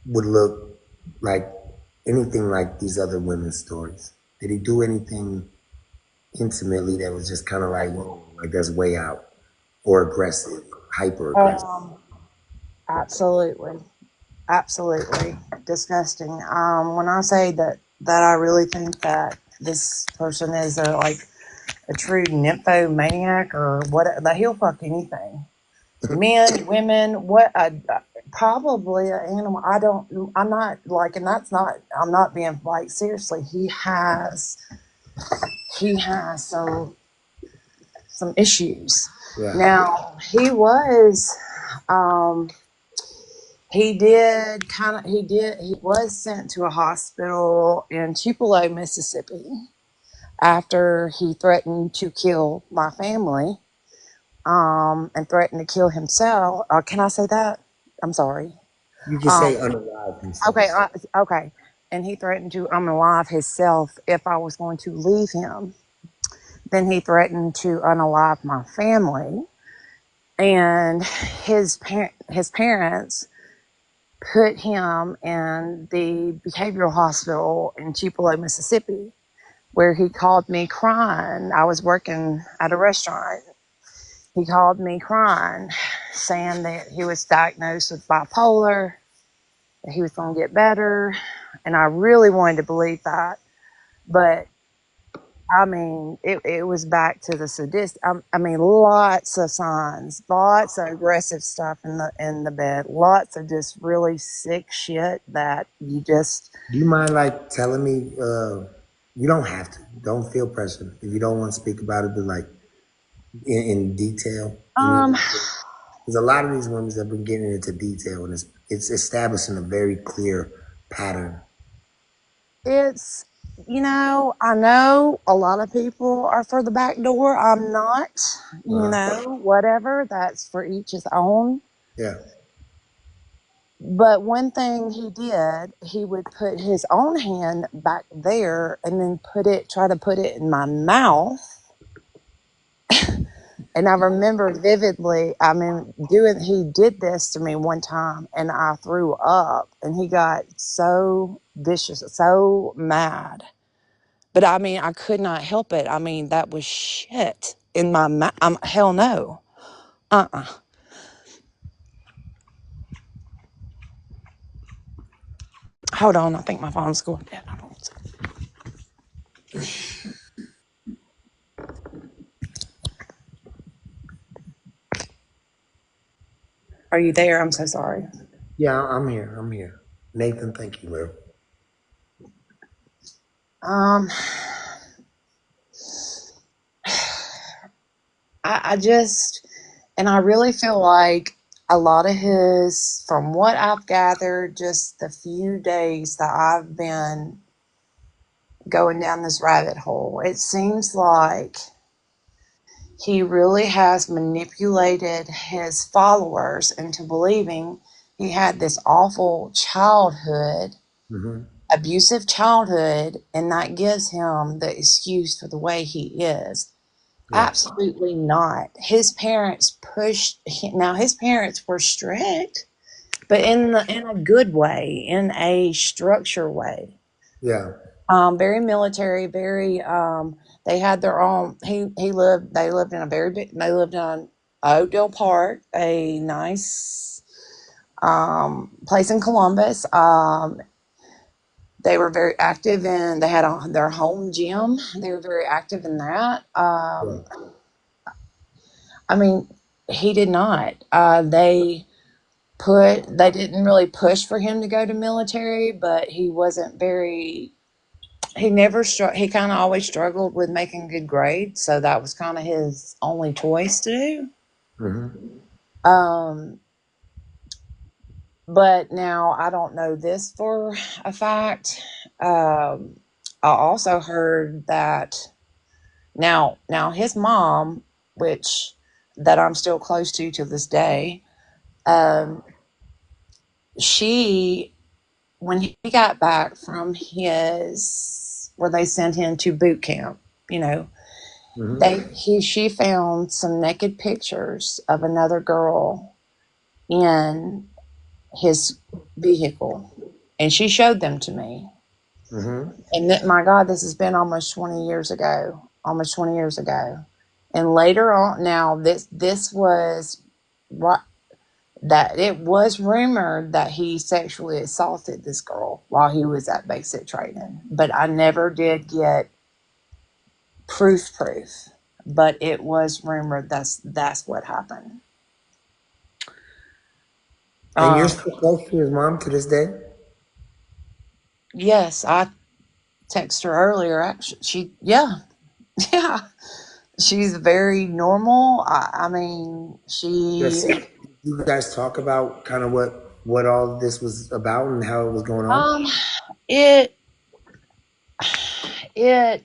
would look like anything like these other women's stories? Did he do anything intimately that was just kind of like, whoa, like that's way out, or aggressive, hyper aggressive? Um, Absolutely. Absolutely disgusting. When I say that I really think that this person is a true nymphomaniac or what, that he'll fuck anything. Men, women, what, probably an animal. I'm not like, and that's not, I'm not being like, seriously, he has some issues. Yeah. Now, um, he was sent to a hospital in Tupelo, Mississippi after he threatened to kill my family, and threatened to kill himself. Can I say that? I'm sorry. You can Um, say unalive himself. okay, okay. And he threatened to unalive himself if I was going to leave him. Then he threatened to unalive my family. And his parents put him in the behavioral hospital in Tupelo, Mississippi, where he called me crying. I was working at a restaurant. He called me crying, saying that he was diagnosed with bipolar, that he was going to get better. And I really wanted to believe that. But I mean, it was back to the sadist. I mean, lots of signs, lots of aggressive stuff in the bed, lots of just really sick shit that you just Do you mind like telling me? You don't have to. Don't feel pressure if you don't want to speak about it, but like in detail. um There's a lot of these women that have been getting into detail, and it's establishing a very clear pattern. it's I know a lot of people are for the back door. I'm not, whatever. That's for each his own. Yeah, But one thing he did, he would put his own hand back there and then try to put it in my mouth. And I remember vividly, I mean, he did this to me one time and I threw up and he got so vicious, so mad. But I mean, I could not help it. I mean, that was shit in my mouth. Hell no. Uh-uh. Hold on. I think my phone's going dead. Hold on. Are you there? I'm so sorry. yeah, I'm here. I'm here. Nathan, thank you, Will. Um, I just, and I really feel like a lot of from what I've gathered, just the few days that I've been going down this rabbit hole, it seems like he really has manipulated his followers into believing he had this awful childhood, Hmm. abusive childhood, and that gives him the excuse for the way he is. Yeah, Absolutely not. His parents now his parents were strict, but in a good way, in a structure way. yeah. Very military, very they had their own they lived in a very big they lived in Oakdale Park, a nice place in Columbus. They were very active in they had their home gym. They were very active in that. Yeah. I mean, he did not. They didn't really push for him to go to military, but he wasn't very. He never he kind of always struggled with making good grades, so that was kind of his only choice to do. Hmm. Um, but now I don't know this for a fact. I also heard that now his mom, which that I'm still close to this day, um, she when he got back from his where they sent him to boot camp, you know, Hmm. she found some naked pictures of another girl in his vehicle, and she showed them to me. Hmm. And that, my God, this has been almost 20 years ago. Almost 20 years ago. And later on, now this was right that it was rumored that he sexually assaulted this girl while he was at basic training, but I never did get proof. But it was rumored that's what happened. And you're Um, still close to his mom to this day? yes, I texted her earlier. Actually, yeah, yeah, she's very normal. I mean, Yes. You guys talk about kind of what all this was about and how it was going on? um, it, it,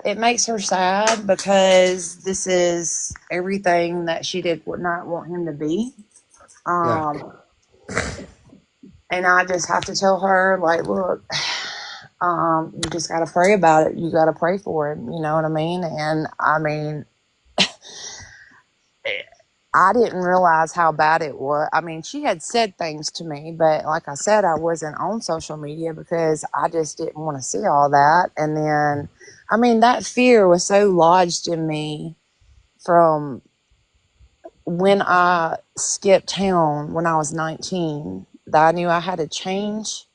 it makes her sad because this is everything that she did would not want him to be. Yeah. Um, and I just have to tell her, like, look, you just got to pray about it. You got to pray for him. You know what I mean? And I mean, I didn't realize how bad it was. I mean, she had said things to me, but like I said, I wasn't on social media because I just didn't want to see all that. And then, I mean, that fear was so lodged in me from when I skipped town when I was 19 that I knew I had to change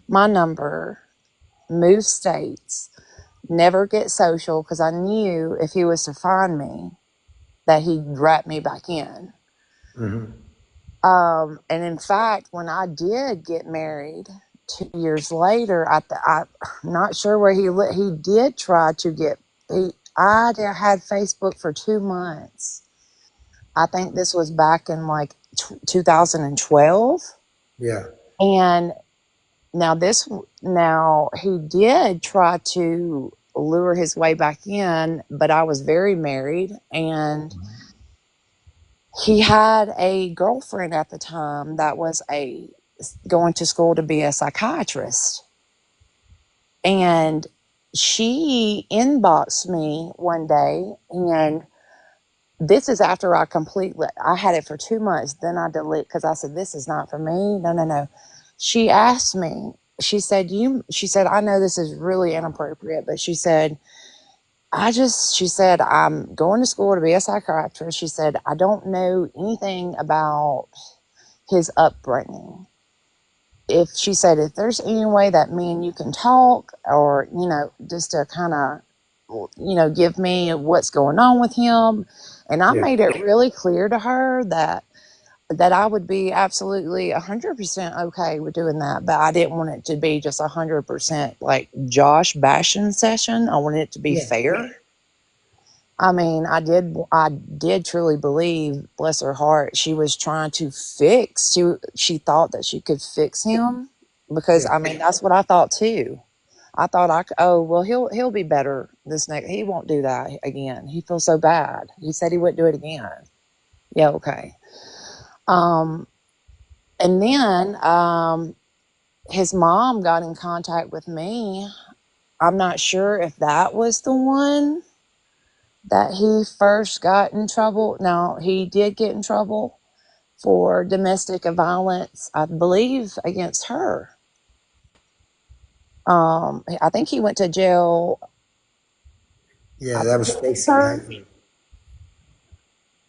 my number, move states, never get social because I knew if he was to find me that he'd wrap me back in. Hmm. And in fact, when I did get married 2 years later, I'm not sure where he did try to get, I had Facebook for 2 months. I think this was back in like 2012. Yeah. And now now he did try to lure his way back in, but I was very married and he had a girlfriend at the time that was going to school to be a psychiatrist. And she inboxed me one day, and this is after I had it for 2 months. Then I delete because I said, this is not for me. No, no, no. She asked me, she said, I know this is really inappropriate, but she said, I'm going to school to be a psychiatrist. She said, I don't know anything about his upbringing. If she said, if there's any way that me and you can talk, or, just to kind of, give me what's going on with him. And I Yeah. made it really clear to her that I would be absolutely 100% okay with doing that, but I didn't want it to be just 100% like Josh bashing session. I wanted it to be Yeah. fair. I mean, I did truly believe, bless her heart, she was trying to fix. She thought that she could fix him because Yeah. I mean that's what I thought too. I thought oh well, he'll be better this next. He won't do that again. He feels so bad. He said he wouldn't do it again. Yeah, okay. Um, and then his mom got in contact with me. I'm not sure if that was the one that he first got in trouble. Now, he did get in trouble for domestic violence, I believe, against her. I think he went to jail, Yeah. I That think, was against Stacy, her. right?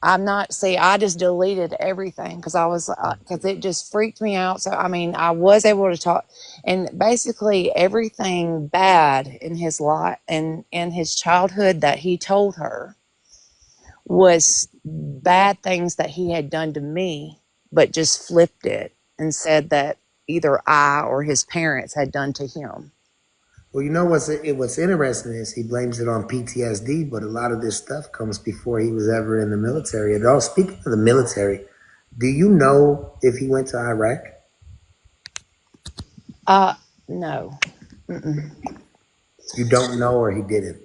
I'm not, see, I just deleted everything because because it just freaked me out. So, I mean, I was able to talk, and basically everything bad in his life and in his childhood that he told her was bad things that he had done to me, but just flipped it and said that either I or his parents had done to him. Well, what's interesting is he blames it on PTSD, but a lot of this stuff comes before he was ever in the military at all. Speaking of the military, do you know if he went to Iraq? Uh, no. Mm-mm. You don't know, or he didn't.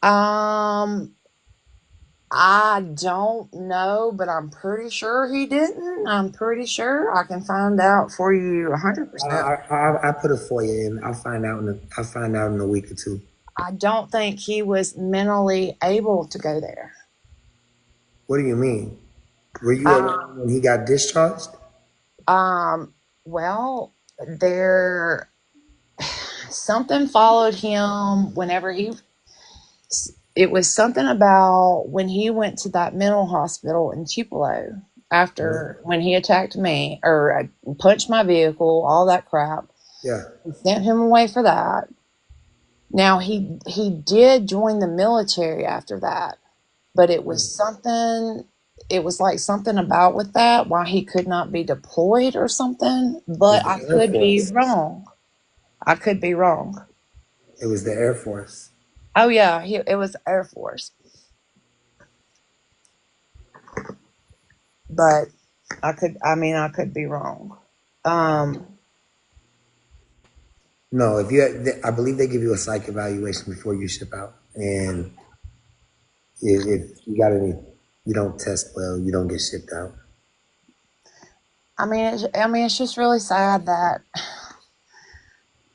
Um, I don't know, but I'm pretty sure he didn't. I'm pretty sure I can find out for you I, 100%. I put a FOIA in. I'll find out in a week or two. I don't think he was mentally able to go there. What do you mean? Were you Uh, around when he got discharged? well, there something followed him whenever it was something about when he went to that mental hospital in Tupelo. Uh-huh. after when he attacked me or punched my vehicle, all that crap. Yeah. We sent him away for that. Now he did join the military after that, but it was something. It was like something about with that why he could not be deployed or something. It was But I the Air could be Force. wrong. I could be wrong. It was the Air Force. Oh yeah, it was Air Force, but I could. I mean, I could be wrong. Um, No, if I believe they give you a psych evaluation before you ship out, and if you got any, you don't test well, you don't get shipped out. I mean, it's just really sad that.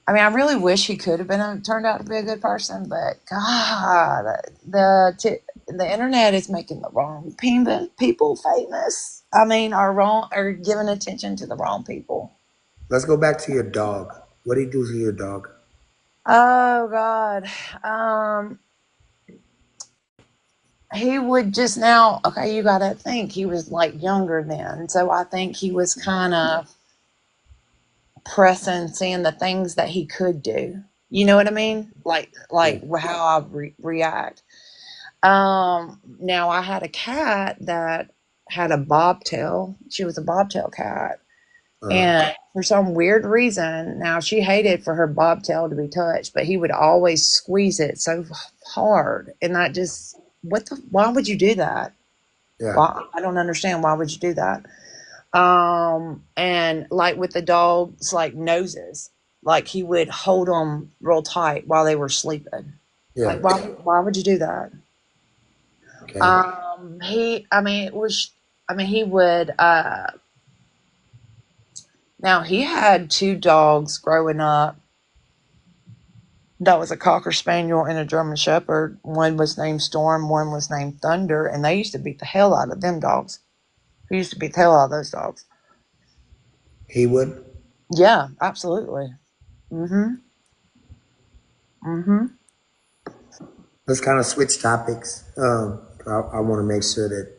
I mean, I really wish he could have turned out to be a good person, but God, the internet is making the wrong people famous. I mean, are wrong are giving attention to the wrong people. Let's go back to your dog. What do you do to your dog? Oh God, um, he would just now. Okay, you got to think he was like younger then, so I think he was kind of pressing, seeing the things that he could do. You know what I mean? Yeah. Like how I react. Now I had a cat that had a bobtail. She was a bobtail cat. Uh, And for some weird reason, now she hated for her bobtail to be touched, but he would always squeeze it so hard. And that just, why would you do that? yeah. Why, I don't understand. Why would you do that? And like with the dogs, like noses, like he would hold them real tight while they were sleeping. Yeah. Like, why would you do that? Okay. I mean, he would, now he had two dogs growing up. That was a Cocker Spaniel and a German Shepherd. One was named Storm, one was named Thunder, and they used to beat the hell out of them dogs. He used to beat the hell out of those dogs. He would. Yeah, absolutely. Mm-hmm. Mm-hmm. Let's kind of switch topics. I want to make sure that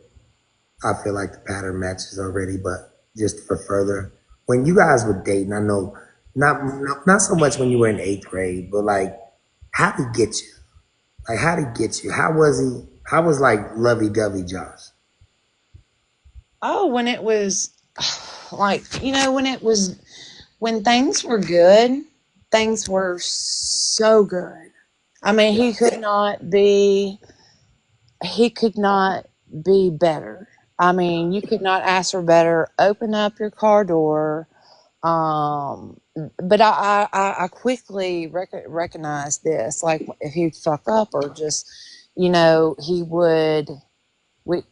I feel like the pattern matches already, but just for further, when you guys were dating, I know not so much when you were in eighth grade, but like, how did he get you? Like, how did he get you? How was he? How was like lovey dovey Josh? Oh, when it was like, when it was, when things were good, things were so good. I mean, Yeah. he could not be better. I mean, you could not ask for better. Open up your car door. But I quickly recognized this. Like if he'd fuck up or just, he would, we,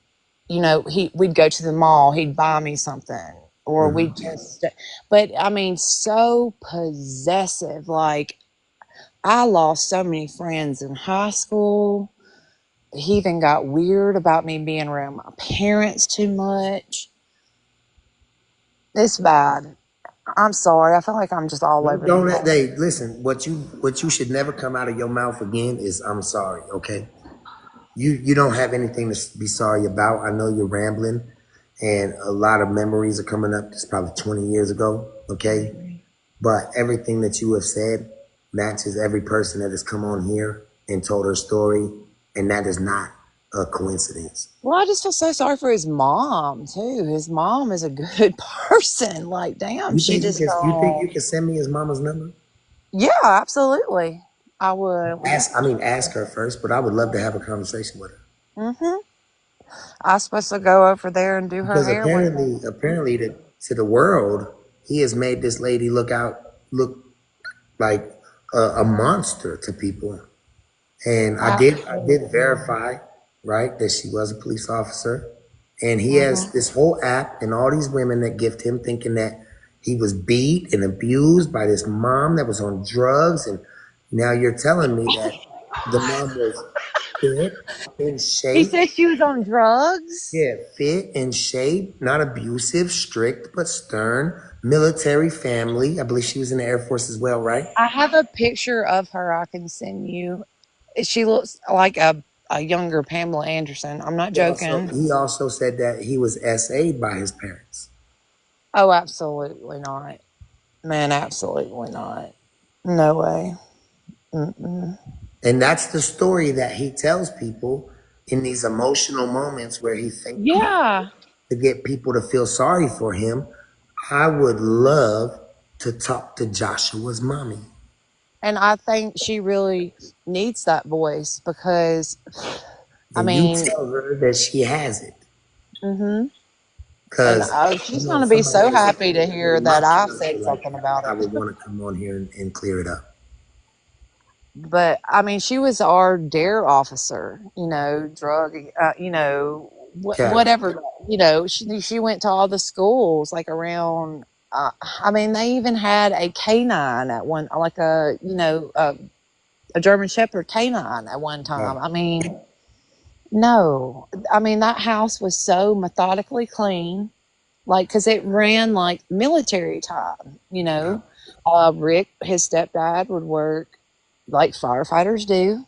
we'd go to the mall. He'd buy me something, or we'd Hmm. just. But I mean, so possessive. Like I lost so many friends in high school. He even got weird about me being around my parents too much. It's bad. I'm sorry. I feel like I'm just all over the Don't let place. they listen. What you should never come out of your mouth again is I'm sorry. Okay. You don't have anything to be sorry about. I know you're rambling, and a lot of memories are coming up. It's probably 20 years ago. Okay. But everything that you have said matches every person that has come on here and told her story, and that is not a coincidence. Well, I just feel so sorry for his mom too. His mom is a good person. Like, damn, You she think you just can? You think don't. you can send me his mama's number? Yeah, absolutely. I would. Ask her first. But I would love to have a conversation with her Mm-hmm. I was supposed to go over there and do her because hair one apparently, to the world, he has made this lady look like a monster to people. And I did Absolutely. verify, right, that she was a police officer. And he has Mm-hmm. this whole app and all these women that gift him thinking that he was beat and abused by this mom that was on drugs. And now you're telling me that the mom was fit, in He shape. said she was on drugs. Yeah, fit, in shape, not abusive, strict, but stern, military family. I believe she was in the Air Force as well, right? I have a picture of her I can send you. She looks like a a younger Pamela Anderson. I'm not He also joking. he also said that he was SA'd by his parents. Oh, absolutely not. Man, absolutely not. No way. Mm-mm. And that's the story that he tells people in these emotional moments where he thinks Yeah. to get people to feel sorry for him. I would love to talk to Joshua's mommy. And I think she really needs that voice because, I And you mean, tell her that she has it. hmm and Because, she's going to be somebody so was happy to hear in my that I've future, said like, something about I it. would want to come on here and clear it up. But I mean, she was our dare officer, drug, Yeah. whatever, she went to all the schools like around. I mean, they even had a canine at one, like a German Shepherd canine at one Yeah. time. I mean, no, I mean, that house was so methodically clean, like, because it ran like military time, Yeah. Rick, his stepdad, would work like firefighters do.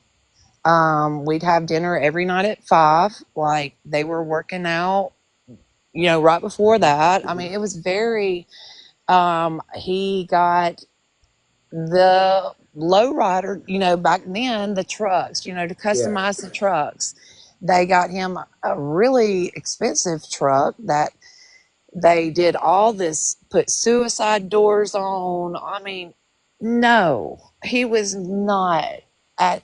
We'd have dinner every night at 5. Like they were working out, right before that. I mean, it was very. He got the lowrider, back then the trucks, to Yeah. customize the trucks. They got him a really expensive truck that they did all this, put suicide doors on. I mean, no, he was not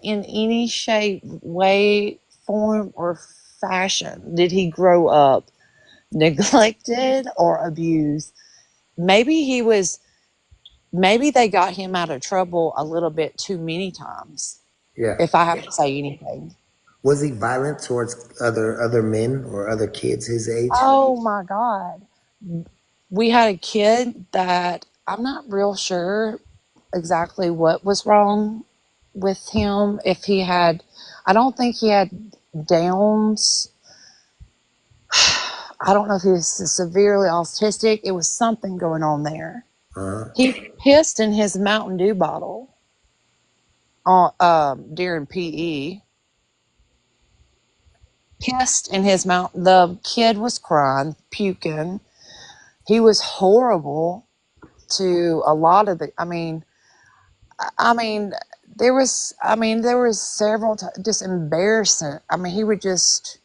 in any shape, way, form, or fashion did he grow up neglected or abused. Maybe he was, maybe they got him out of trouble a little bit too many times, Yeah. if I have to say anything. Was he violent towards other men or other kids his age? Oh my God. We had a kid that I'm not real sure exactly what was wrong with him. If he had, I don't think he had Downs. I don't know if he was severely autistic. It was something going on there. Uh-huh. He pissed in his Mountain Dew bottle during PE. Pissed in his mouth. The kid was crying, puking. He was horrible to a lot of the. I mean, there was several just embarrassing. I mean, he would just.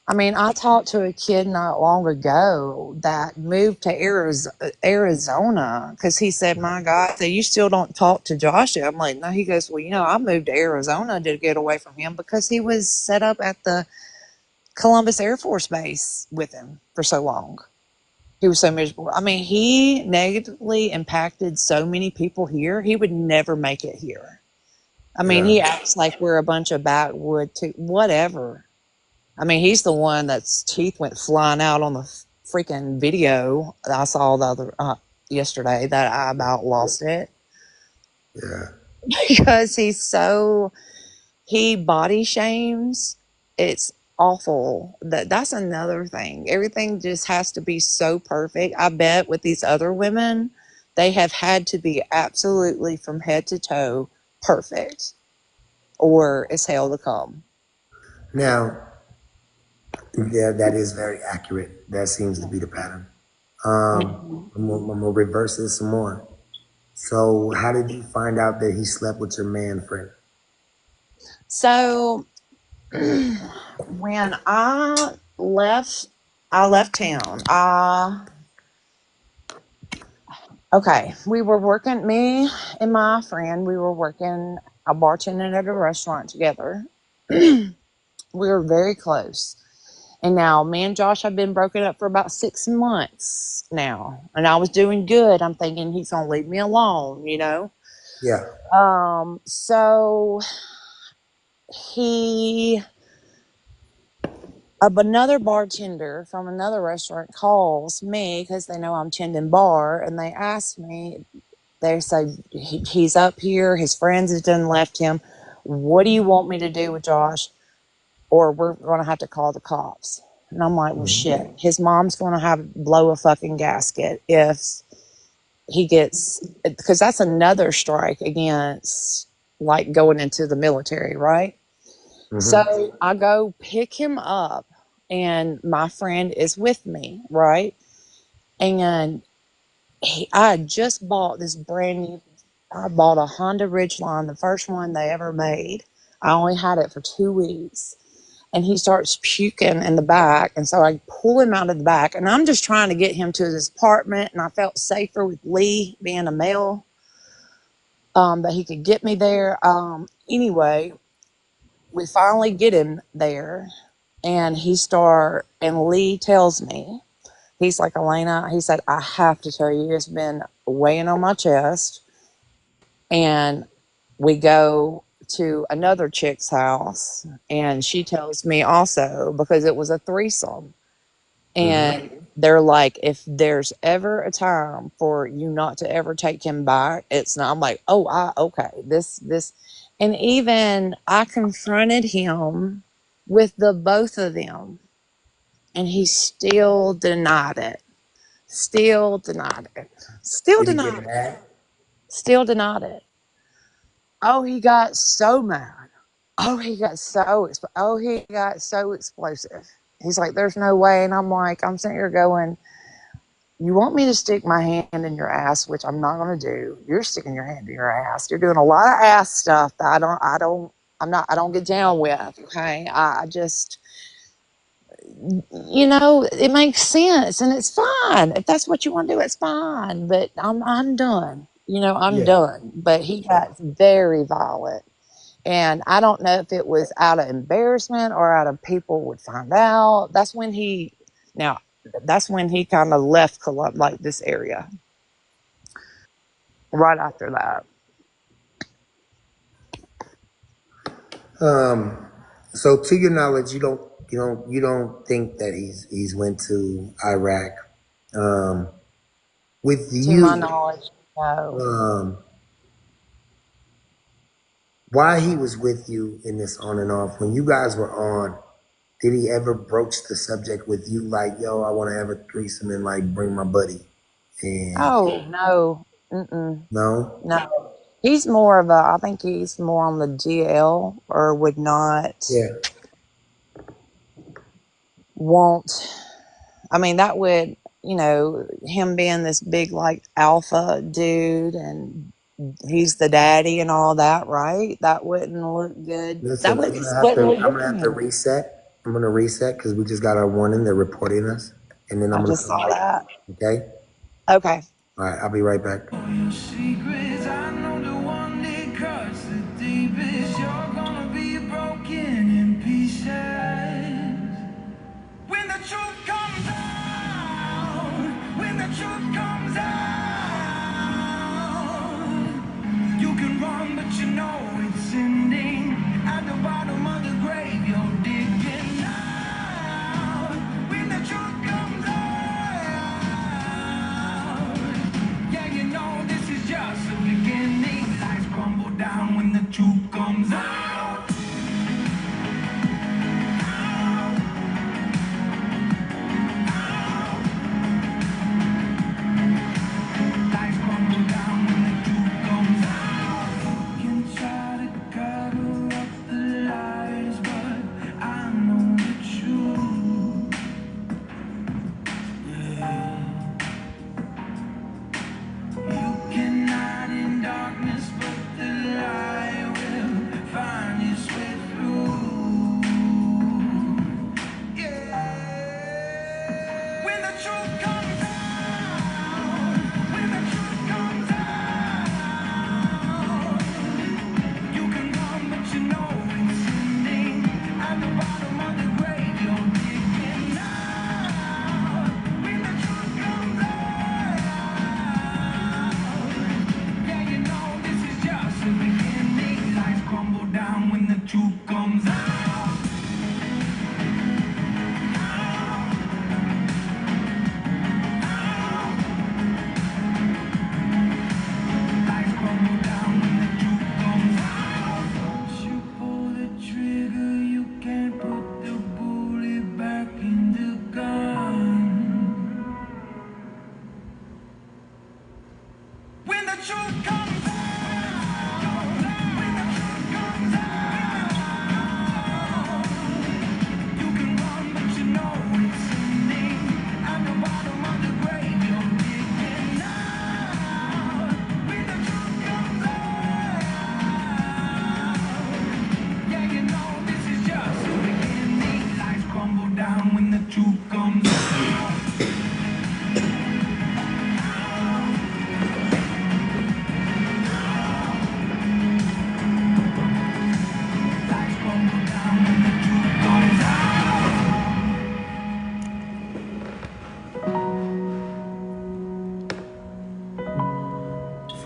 I mean, I talked to a kid not long ago that moved to Arizona because he said, "My God, you still don't talk to Joshua." I'm like, "No." He goes, "Well, I moved to Arizona to get away from him because he was set up at the Columbus Air Force Base with him for so long. He was so miserable. I mean, he negatively impacted so many people here. He would never make it here. I mean, Yeah. he acts like we're a bunch of backwood to whatever. I mean, he's the one that's teeth went flying out on the freaking video that I saw the other yesterday that I about lost it Yeah. because he body shames. It's awful. That's another thing. Everything just has to be so perfect. I bet with these other women, they have had to be absolutely from head to toe perfect, or it's hell to come. Now, yeah, that is very accurate. That seems to be the pattern. I'm gonna reverse this some more. So, how did you find out that he slept with your man friend? So when I left town. Okay, we were working. Me and my friend, we were working a bartending at a restaurant together. We were very close. And now me and Josh have been broken up for about 6 months now. And I was doing good. I'm thinking he's gonna leave me alone. Yeah. So he another bartender from another restaurant calls me because they know I'm tending bar, and they ask me, they say he's up here, his friends have done left him. What do you want me to do with Josh? Or we're going to have to call the cops. And I'm like, well, Mhm. shit. His mom's going to have blow a fucking gasket if he gets, because that's another strike against like going into the military, right? So I go pick him up, and my friend is with me, right? And I had just bought this brand new. I bought a Honda Ridgeline, the first one they ever made. I only had it for 2 weeks. And he starts puking in the back. And so I pull him out of the back. And I'm just trying to get him to his apartment. And I felt safer with Lee being a male, that he could get me there. Anyway, we finally get him there. And and Lee tells me, he's like, Elena, he said, I have to tell you, it's been weighing on my chest. And we go to another chick's house, and she tells me also, because it was a threesome, and they're like, if there's ever a time for you not to ever take him back, it's not. I'm like, oh, okay, this, and even I confronted him with the both of them, and he still denied it. Still denied it. Still Did he get denied it. mad? Still denied it. Oh, he got so mad. He got so explosive. He's like, there's no way. And I'm like, I'm sitting here going, you want me to stick my hand in your ass, which I'm not going to do. You're sticking your hand in your ass. You're doing a lot of ass stuff that I don't get down with. Okay. I just, it makes sense and it's fine. If that's what you want to do, it's fine. But I'm done. I'm Yeah. done. But he got very violent. And I don't know if it was out of embarrassment or out of people would find out. Now, that's when he kind of left like this area right after that. So to your knowledge, you don't think that he's went to Iraq. Um, with To my you, knowledge, no. um, why he was with you in this on and off when you guys were on? Did he ever broach the subject with you like, yo, I want to have a threesome and like bring my buddy? And Oh, no. Mm-mm. no, No. I think he's more on the DL or would not yeah, want, I mean, that would, him being this big, like, alpha dude and he's the daddy and all that, right? That wouldn't look good. listen, Wouldn't look I'm good gonna for have to him. reset. I'm gonna reset because we just got our warning. They're reporting us, and then I'm I gonna just come saw back. that. Okay. Okay. All right. I'll be right back. Your secrets, I know the one that cuts the deepest. You're gonna be broken in pieces. When the truth comes out, when the truth comes out, you can run, but you know it's ending. At the bottom of the grave, you're digging out. When the truth comes out, yeah, you know this is just a beginning.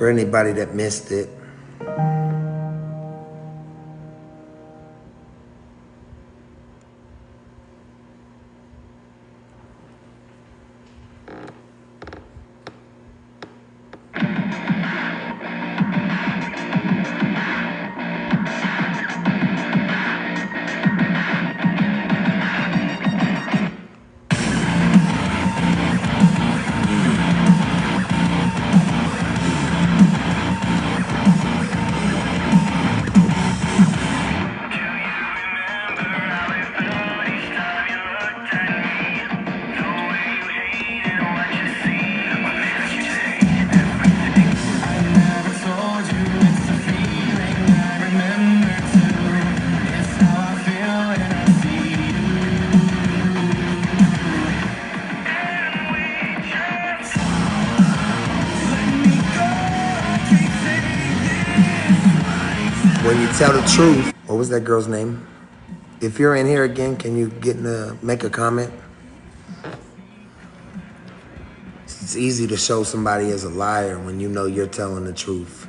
For anybody that missed it, when you tell the truth, what was that girl's name? If you're in here again, can you make a comment? It's easy to show somebody as a liar when you know you're telling the truth.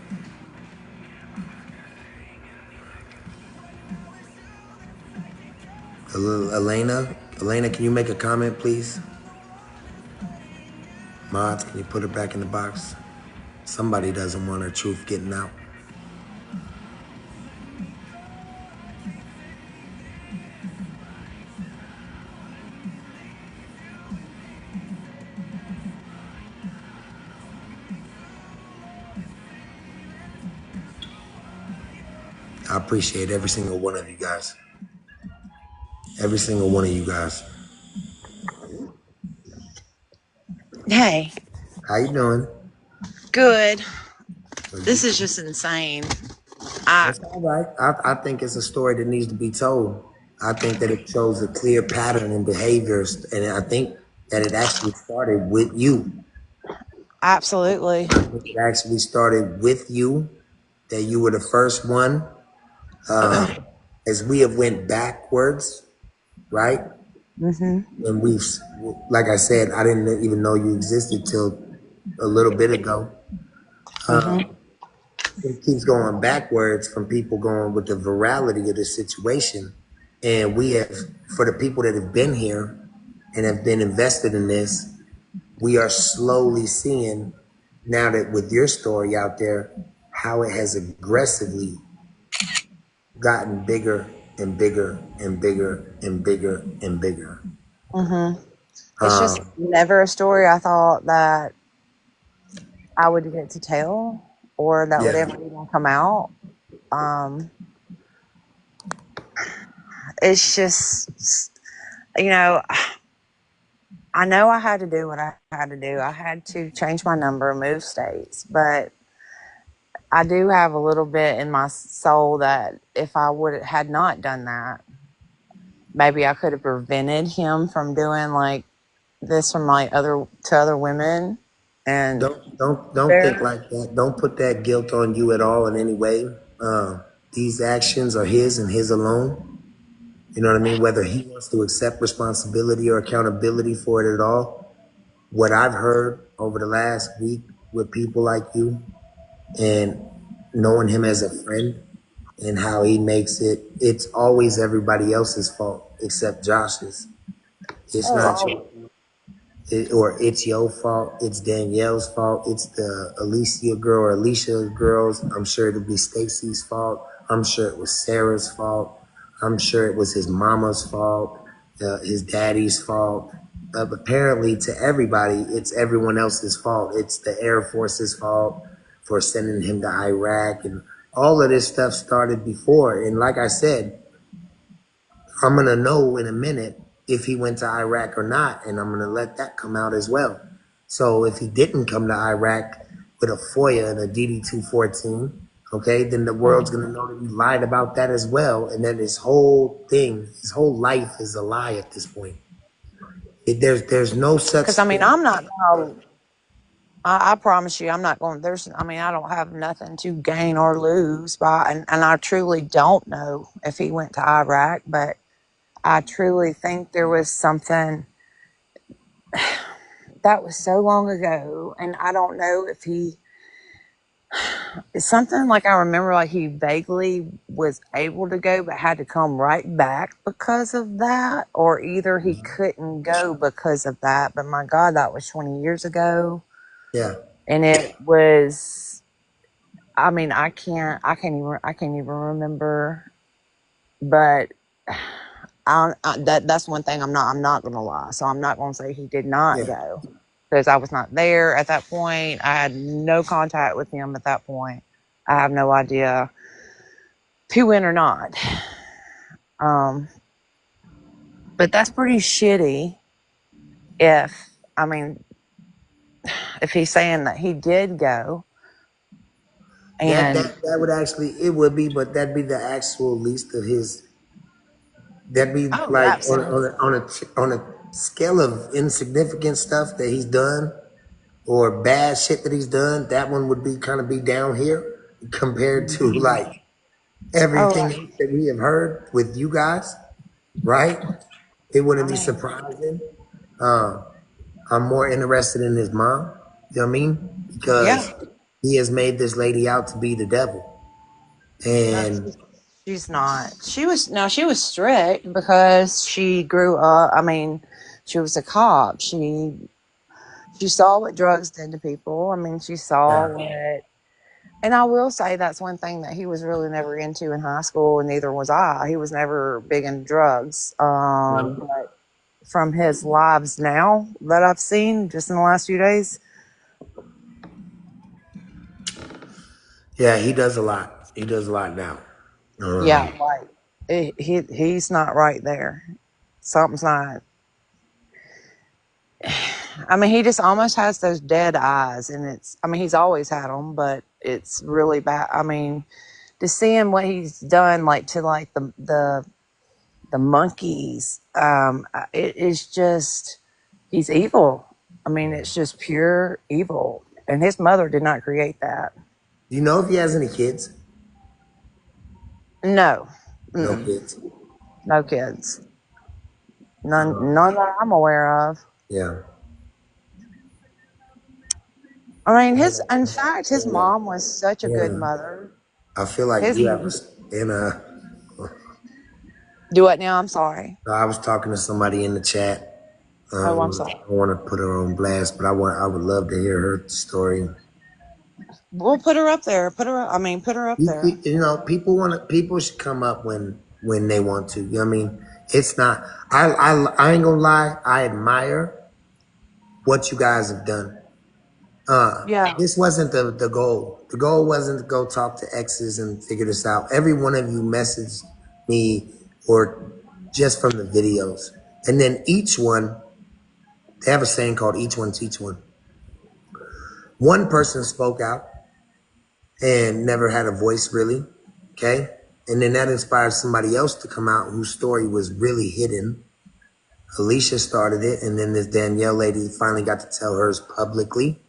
Elena, can you make a comment, please? Mods, can you put her back in the box? Somebody doesn't want her truth getting out. I appreciate every single one of you guys. Every single one of you guys. Hey, How you doing? good. This is just insane. I It's all right. I think it's a story that needs to be told. I think that it shows a clear pattern in behaviors, and I think that it actually started with you. absolutely. It actually started with you, that you were the first one. As we have went backwards, right? Mhm. And we've, like I said, I didn't even know you existed till a little bit ago. Mhm. It keeps going backwards from people going with the virality of the situation. And we have, for the people that have been here and have been invested in this, we are slowly seeing now that with your story out there, how it has aggressively gotten bigger and bigger and bigger and bigger and bigger. Mhm. It's just never a story I thought that I would get to tell or that would Yeah. ever even come out. Um, it's just, you know, I know I had to do what I had to do. I had to change my number, move states, but I do have a little bit in my soul that if I would had not done that, maybe I could have prevented him from doing like this from like other women. And Don't think there, like that. Don't put that guilt on you at all in any way. These actions are his and his alone. You know what I mean? Whether he wants to accept responsibility or accountability for it at all. What I've heard over the last week with people like you and knowing him as a friend and how he makes it, it's always everybody else's fault except Josh's. It's oh, not your or it's your fault, it's Danielle's fault, it's the Alicia girl or Alicia's girls. I'm sure it'll be Stacy's fault. I'm sure it was Sarah's fault. I'm sure it was his mama's fault, his daddy's fault. Apparently, to everybody, it's everyone else's fault. It's the Air Force's fault for sending him to Iraq, and all of this stuff started before. And like I said, I'm going to know in a minute if he went to Iraq or not, and I'm going to let that come out as well. So if he didn't come to Iraq with a FOIA and a DD-214, okay, then the world's going to know that he lied about that as well, and then his whole thing, his whole life is a lie at this point. There's no such because I mean, thing. I'm not going to, I promise you, I'm not going, I mean, I don't have nothing to gain or lose by, and I truly don't know if he went to Iraq, but I truly think there was something that was so long ago, and I don't know if he It's something like I remember, like he vaguely was able to go, but had to come right back because of that, or either he couldn't go because of that. But my God, that was 20 years ago, Yeah. and it was. I mean, I can't even remember. But that's one thing I'm not gonna lie. So I'm not gonna say he did not Yeah. go because I was not there at that point. I had no contact with him at that point. I have no idea who went or not. Um, but that's pretty shitty. If I mean, if he's saying that he did go, and That would actually, it would be, but that'd be the actual least of his. That'd be oh, like absolutely, on a scale of insignificant stuff that he's done or bad shit that he's done. That one would be kind of be down here compared to like oh, everything else that we have heard with you guys, right? It I wouldn't be mean, surprising. Um, I'm more interested in his mom. You know what I mean? yeah, Because he has made this lady out to be the devil. no, And she's not. She was no, she was strict because she grew up. I mean, she was a cop. She saw what drugs did to people. I mean, she saw yeah, what. And I will say that's one thing that he was really never into in high school, and neither was I. He was never big into drugs. no. But from his lives now that I've seen just in the last few days, Yeah, he does a lot. He does a lot now. yeah, Um, like he's not right there. Something's not. I mean, he just almost has those dead eyes, and it's. I mean, he's always had them, but it's really bad. I mean, to see him what he's done, like to like the monkeys, it is just he's evil. I mean, it's just pure evil, and his mother did not create that. do you know if he has any kids? No, No mm-mm, kids. no kids, none that I'm aware of. Yeah. I mean, his in fact, his Yeah. mom was such a good Yeah. mother. I feel like His you have in do what now? I'm sorry. I was talking to somebody in the chat. Oh, I'm I sorry. don't want to put her on blast, but I would love to hear her story. We'll put her up there. Put her. I mean, put her up there. You know, people should come up when they want to. You know what I mean? It's not. I ain't gonna lie. I admire what you guys have done. Yeah. This wasn't the goal. The goal wasn't to go talk to exes and figure this out. Every one of you messaged me or just from the videos. And then each one, they have a saying called each one teach one. One person spoke out and never had a voice really. Okay. And then that inspired somebody else to come out whose story was really hidden. Alicia started it, and then this Danielle lady finally got to tell hers publicly.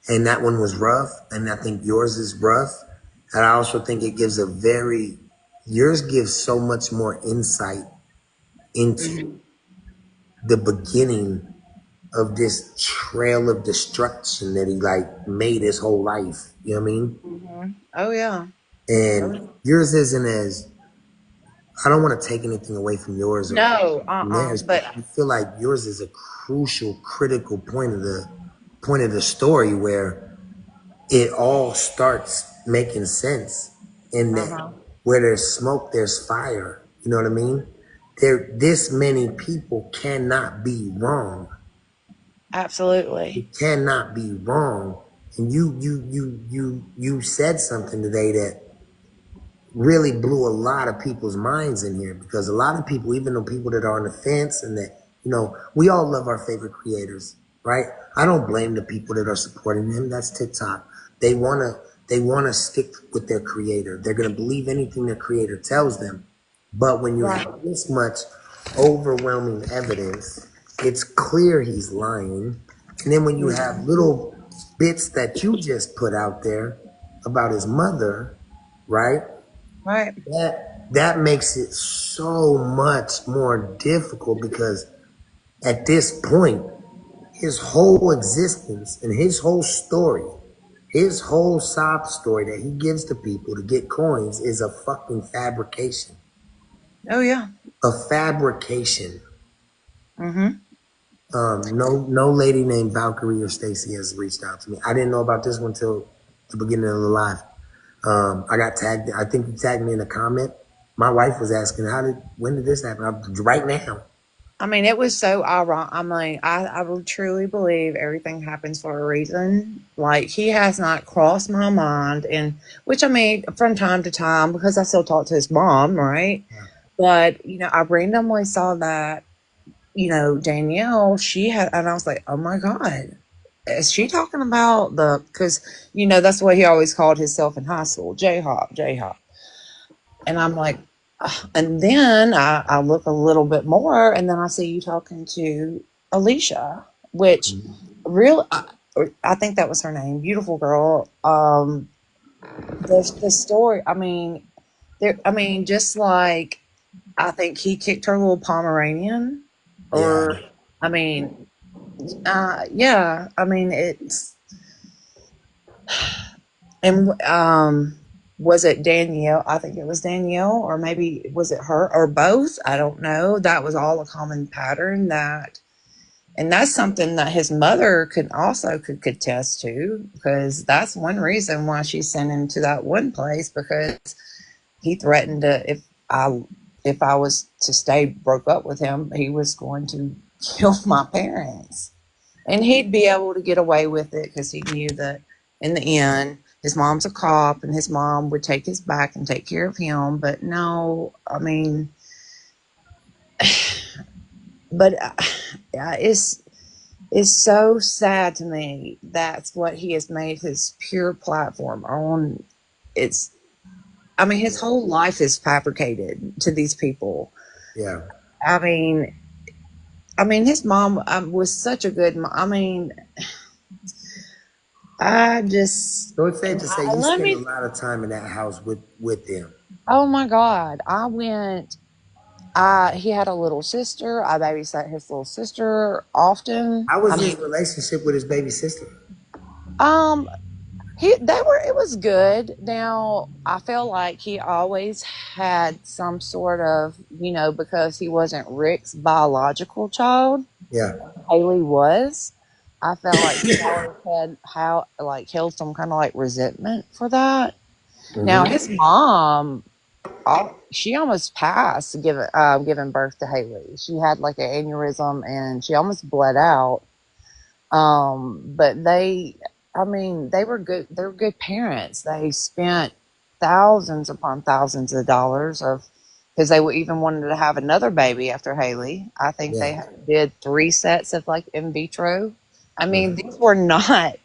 And that one was rough, and I think yours is rough. And I also think it gives yours gives so much more insight into the beginning of this trail of destruction that he like made his whole life. You know what I mean? Oh yeah. And yours isn't as, I don't want to take anything away from yours or No. from theirs, but But I feel like yours is a crucial, critical point of the story where it all starts making sense in uh that huh. where there's smoke, there's fire. You know what I mean? There, this many people cannot be wrong. Absolutely. It cannot be wrong. And you said something today that really blew a lot of people's minds in here because a lot of people, even the people that are on the fence and that, you know, we all love our favorite creators, right? I don't blame the people that are supporting them. That's TikTok. They wanna stick with their creator. They're gonna believe anything their creator tells them. But when you Right. have this much overwhelming evidence, it's clear he's lying. And then when you have little bits that you just put out there about his mother, right? Right. That makes it so much more difficult because at this point, his whole existence and his whole story His whole sob story that he gives to people to get coins is a fucking fabrication. Oh yeah. A fabrication. Mm-hmm. No lady named Valkyrie or Stacy has reached out to me. I didn't know about this one till the beginning of the live. I got tagged. I think you tagged me in a comment. My wife was asking, when did this happen? Right now. I mean, it was so ironic. I mean, I will truly believe everything happens for a reason. Like, he has not crossed my mind, and which I mean, from time to time, because I still talk to his mom, right? Yeah. But, I randomly saw that, Danielle, she had, and I was like, oh my God, is she talking about because, that's what he always called himself in high school, J Hop, J Hop. And I'm like, "Ugh." And then I look a little bit more, and then I see you talking to Alicia, which real, I think that was her name, beautiful girl. The story, I mean, just like I think he kicked her little Pomeranian, Yeah. or I mean, yeah, I mean it's and was it Danielle? I think it was Danielle, or maybe was it her, or both? I don't know. That was all a common pattern and that's something that his mother could contest to, because that's one reason why she sent him to that one place, because he threatened to, if I was to stay broke up with him, he was going to kill my parents. And he'd be able to get away with it because he knew that in the end, his mom's a cop and his mom would take his back and take care of him. But no, I mean, but yeah, it's so sad to me. That's what he has made his pure platform on. It's, I mean, his whole life is fabricated to these people. Yeah. I mean, his mom was such a good. I mean, I just So it's safe to say you let spend a me. lot of time in that house with them. Oh my God, I went. He had a little sister. I babysat his little sister often. How I was his mean, relationship with his baby sister? um, it was good. Now, I feel like he always had some sort of, because he wasn't Rick's biological child, Yeah. Haley was. I felt like he always had held some kind of like resentment for that. Now, Mm-hmm. his mom, she almost passed giving birth to Haley. She had like an aneurysm and she almost bled out. But I mean, they were good. They were good parents. They spent thousands upon thousands of dollars because they even wanted to have another baby after Haley. I think Yeah. they did 3 sets of like in vitro. I mean, Mm-hmm. these were not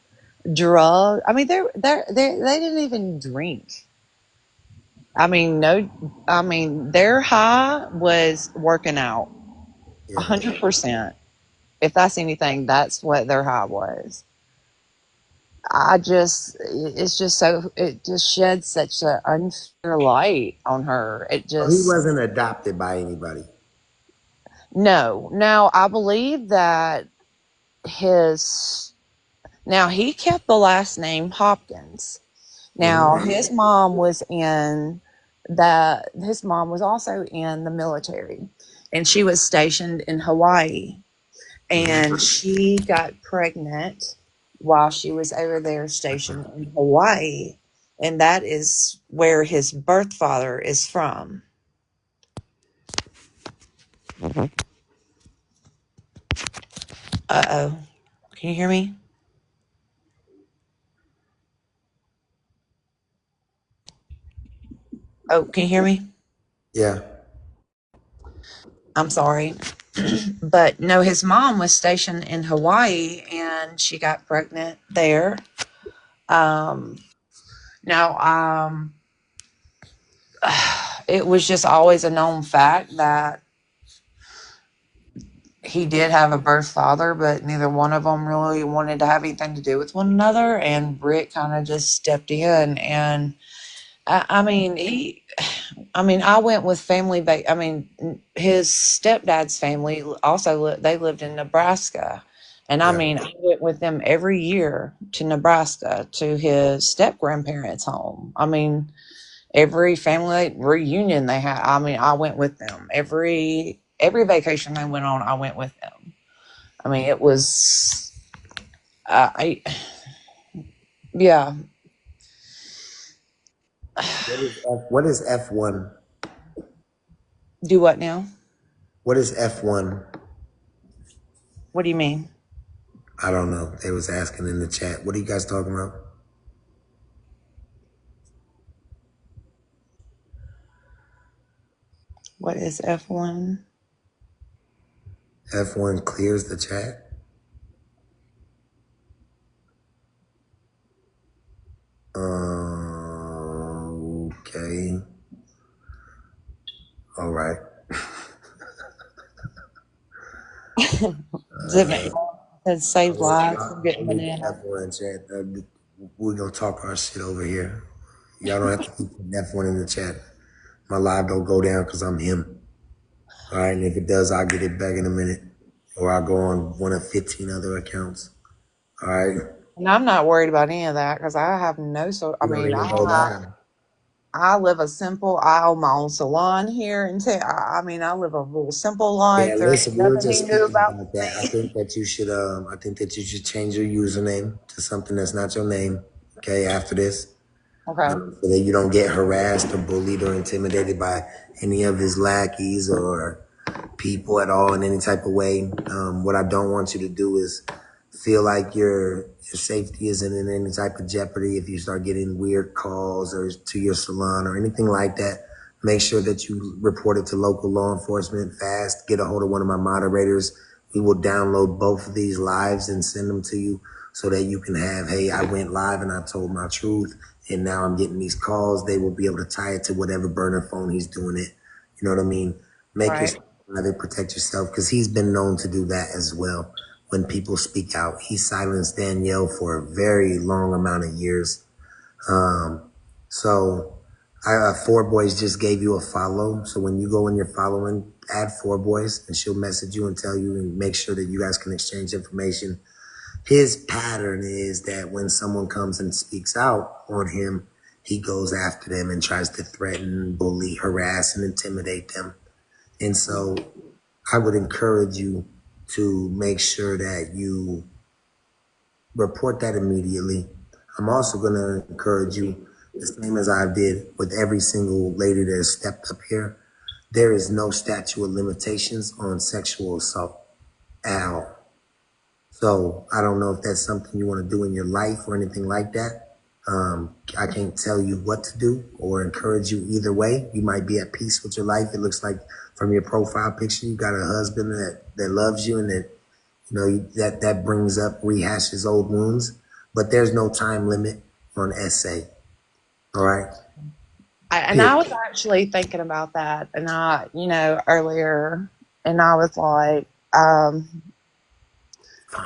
drug. I mean, they didn't even drink. I mean, no, I mean, their high was working out Yeah. 100%. If that's anything, that's what their high was. It's just so, it just sheds such an unfair light on her. It So he just, wasn't adopted by anybody. no. Now, I believe that his, now he kept the last name Hopkins. Now, Mm-hmm. his mom was also in the military, and she was stationed in Hawaii, Mm-hmm. and she got pregnant while she was over there stationed in Hawaii, and that is where his birth father is from. Uh-oh. Can you hear me? Oh, can you hear me? Yeah. I'm sorry. But no, his mom was stationed in Hawaii and she got pregnant there. Um, now, it was just always a known fact that he did have a birth father, but neither one of them really wanted to have anything to do with one another. And Rick kind of just stepped in. And I mean, I went with family. I mean, his stepdad's family also they lived in Nebraska. And I Yeah. mean, I went with them every year to Nebraska to his step grandparents' home. I mean, every family reunion they had, I mean, I went with them. Every vacation they went on, I went with them. I mean, it was, I yeah. What is F1? Do what now? What is F1? What do you mean? I don't know. They was asking in the chat. What are you guys talking about? What is F1? F1 clears the chat. Okay. All right. Does it make says save lives from getting Leave the banana? F1 chat. We're gonna talk our shit over here. Y'all don't have to keep putting F1 in the chat. My live don't go down because I'm him. All right, and if it does, I'll get it back in a minute, or I'll go on one of 15 other accounts. All right, And I'm not worried about any of that because I have no so. I you don't mean, even go down. I live a simple. I own my own salon here, and I mean, I live a real simple Yeah, life. There ain't listen, we were nothing he just knew speaking about about that. I me. think that you should, change your username to something that's not your name. Okay, after this, Okay. so that you don't get harassed or bullied or intimidated by any of his lackeys or people at all in any type of way. What I don't want you to do is feel like your safety isn't in any type of jeopardy if you start getting weird calls or to your salon or anything like that. Make sure that you report it to local law enforcement fast. Get a hold of one of my moderators. We will download both of these lives and send them to you so that you can have, hey, I went live and I told my truth and now I'm getting these calls. They will be able to tie it to whatever burner phone he's doing it. You know what I mean? Make Right. yourself private, protect yourself, because he's been known to do that as well. When people speak out, he silenced Danielle for a very long amount of years. So, Four Boys just gave you a follow. So when you go in your following, add Four Boys, and she'll message you and tell you and make sure that you guys can exchange information. His pattern is that when someone comes and speaks out on him, he goes after them and tries to threaten, bully, harass, and intimidate them. And so I would encourage you to make sure that you report that immediately. I'm also going to encourage you, the same as I did with every single lady that has stepped up here, there is no statute of limitations on sexual assault at all. So I don't know if that's something you want to do in your life or anything like that. I can't tell you what to do or encourage you either way. You might be at peace with your life. It looks like from your profile picture, you got a husband that loves you and that, you know, that brings up, rehashes old wounds, but there's no time limit on essay. All right. I Period. was actually thinking about that, and earlier, and I was like,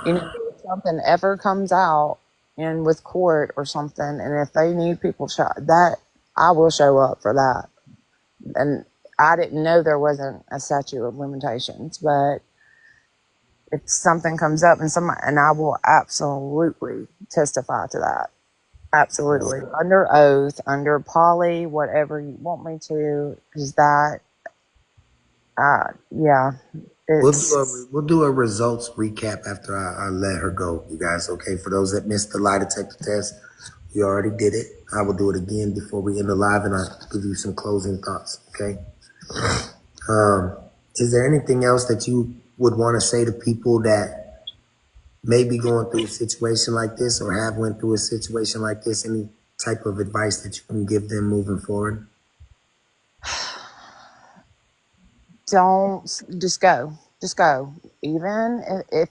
if something ever comes out and with court or something, and if they need people shot, that I will show up for that. And I didn't know there wasn't a statute of limitations, but if something comes up and I will absolutely testify to that. Absolutely. Under oath, under poly, whatever you want me to, is that, yeah, it's, We'll do a results recap after I let her go, you guys. Okay. For those that missed the lie detector test, we already did it. I will do it again before we end the live and I'll give you some closing thoughts. Okay. Is there anything else that you would want to say to people that may be going through a situation like this or have went through a situation like this? Any type of advice that you can give them moving forward? don't, just go. Just go. Even if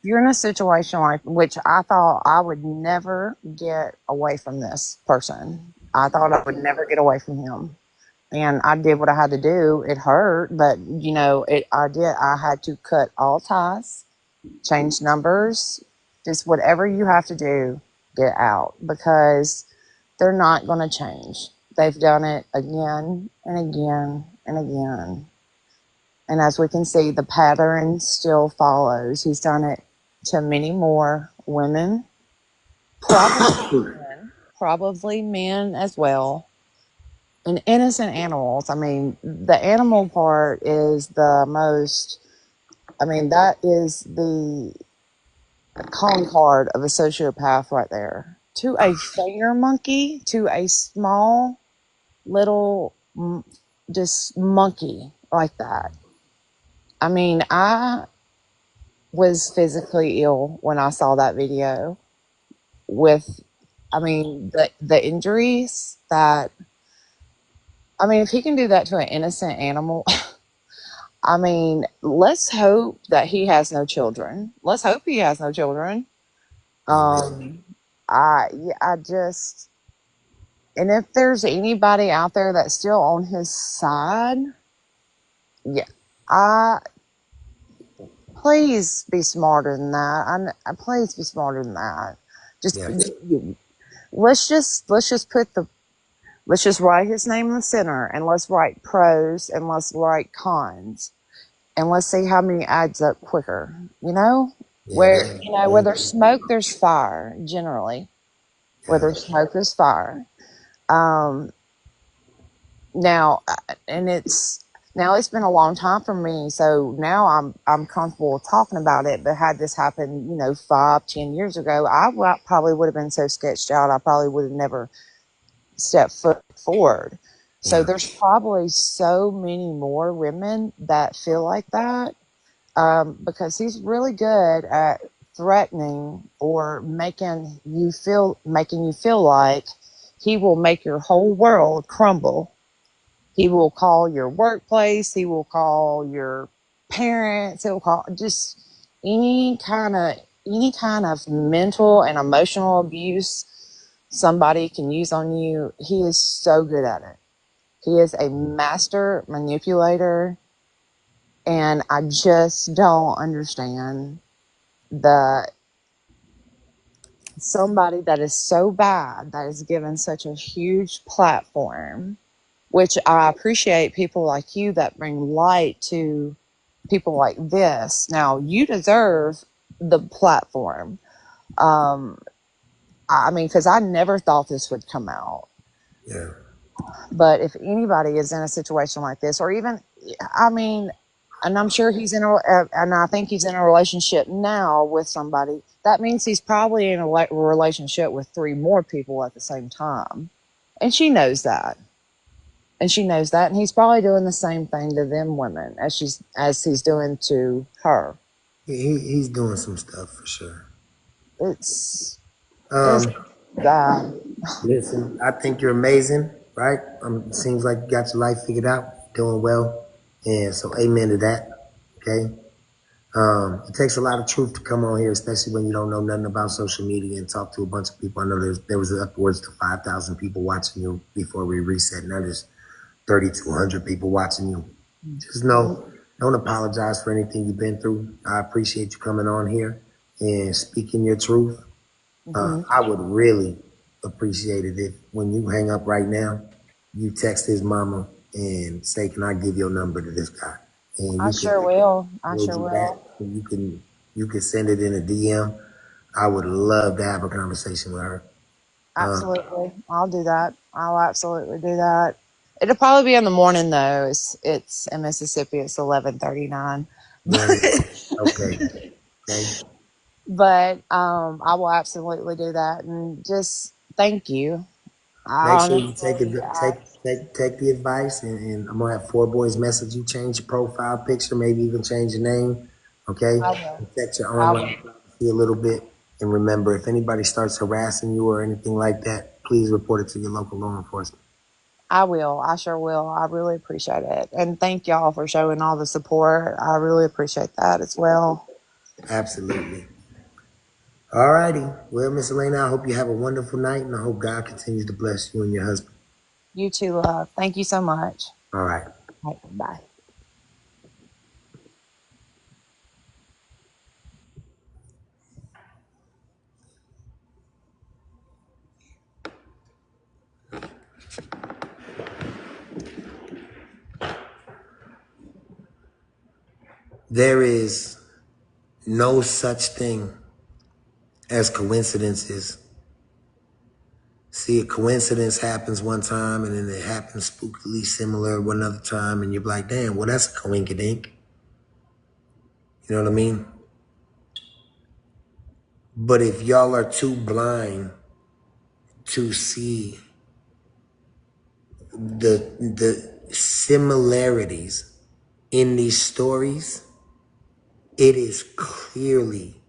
you're in a situation like, which I thought I would never get away from this person. I thought I would never get away from him. And I did what I had to do. It hurt, but I did. I had to cut all ties, change numbers, just whatever you have to do, get out because they're not going to change. They've done it again and again and again. And as we can see, the pattern still follows. He's done it to many more women, probably men as well, and innocent animals. I mean, the animal part is the most, I mean, that is the calling card of a sociopath right there. To a finger monkey, to a small little just monkey like that. I mean, I was physically ill when I saw that video with, I mean, the injuries that, I mean, if he can do that to an innocent animal, I mean, let's hope that he has no children. Let's hope he has no children. Amen. Um, I just, and if there's anybody out there that's still on his side, yeah, I please be smarter than that. Please be smarter than that. Just Yeah. let's just put the let's just write his name in the center, and let's write pros and let's write cons, and let's see how many adds up quicker. You know, Yeah. where where there's smoke, there's fire. Generally, where Yeah. there's smoke, there's fire. Um, now, and it's been a long time for me, so now I'm comfortable talking about it. But had this happened, 5, 10 years ago, probably would have been so sketched out. I probably would have never stepped foot forward. So Yeah. there's probably so many more women that feel like that, because he's really good at threatening or making you feel like he will make your whole world crumble. He will call your workplace. He will call your parents. He'll call just any kind of any kind of mental and emotional abuse somebody can use on you. He is so good at it. He is a master manipulator, and I just don't understand the somebody that is so bad that is given such a huge platform, which I appreciate people like you that bring light to people like this. Now, you deserve the platform. Um, I mean, because I never thought this would come out. Yeah. But if anybody is in a situation like this, or even, I mean, and I'm sure and I think he's in a relationship now with somebody, that means he's probably in a relationship with 3 more people at the same time. And she knows that. And she knows that, and he's probably doing the same thing to them women as he's doing to her. He's doing some stuff for sure. It's it's Um, bad. Listen, I think you're amazing, right? It seems like you got your life figured out, doing well, and so amen to that. Okay. It takes a lot of truth to come on here, especially when you don't know nothing about social media and talk to a bunch of people. I know there was upwards to 5,000 people watching you before we reset. Now there's 3,200 people watching you. Just know, don't apologize for anything you've been through. I appreciate you coming on here and speaking your truth. Hmm. I would really appreciate it if when you hang up right now, you text his mama and say, "Can I give your number to this guy?" And I you can sure will. I hold sure you back, will. and you can send it in a DM. I would love to have a conversation with her. Absolutely, I'll do that. I'll absolutely do that. It'll probably be in the morning though. It's in Mississippi. It's 11:39, Morning. Okay. Okay. but I will absolutely do that. And just thank you. Make I sure you take honestly, it, take the advice, and I'm gonna have four boys message you, change your profile picture, maybe even change your name. Okay, I will. protect your I will. online privacy a little bit, and remember, if anybody starts harassing you or anything like that, please report it to your local law enforcement. I will. I sure will. I really appreciate it. And thank y'all for showing all the support. I really appreciate that as well. Absolutely. All righty. Well, Miss Elena, I hope you have a wonderful night, and I hope God continues to bless you and your husband. You too, love. Thank you so much. All right. All right, bye. There is no such thing as coincidences. See, a coincidence happens one time and then it happens spookily similar one other time, and you're like, damn, well, that's a coinkydink. You know what I mean? But if y'all are too blind to see the similarities in these stories, it is clearly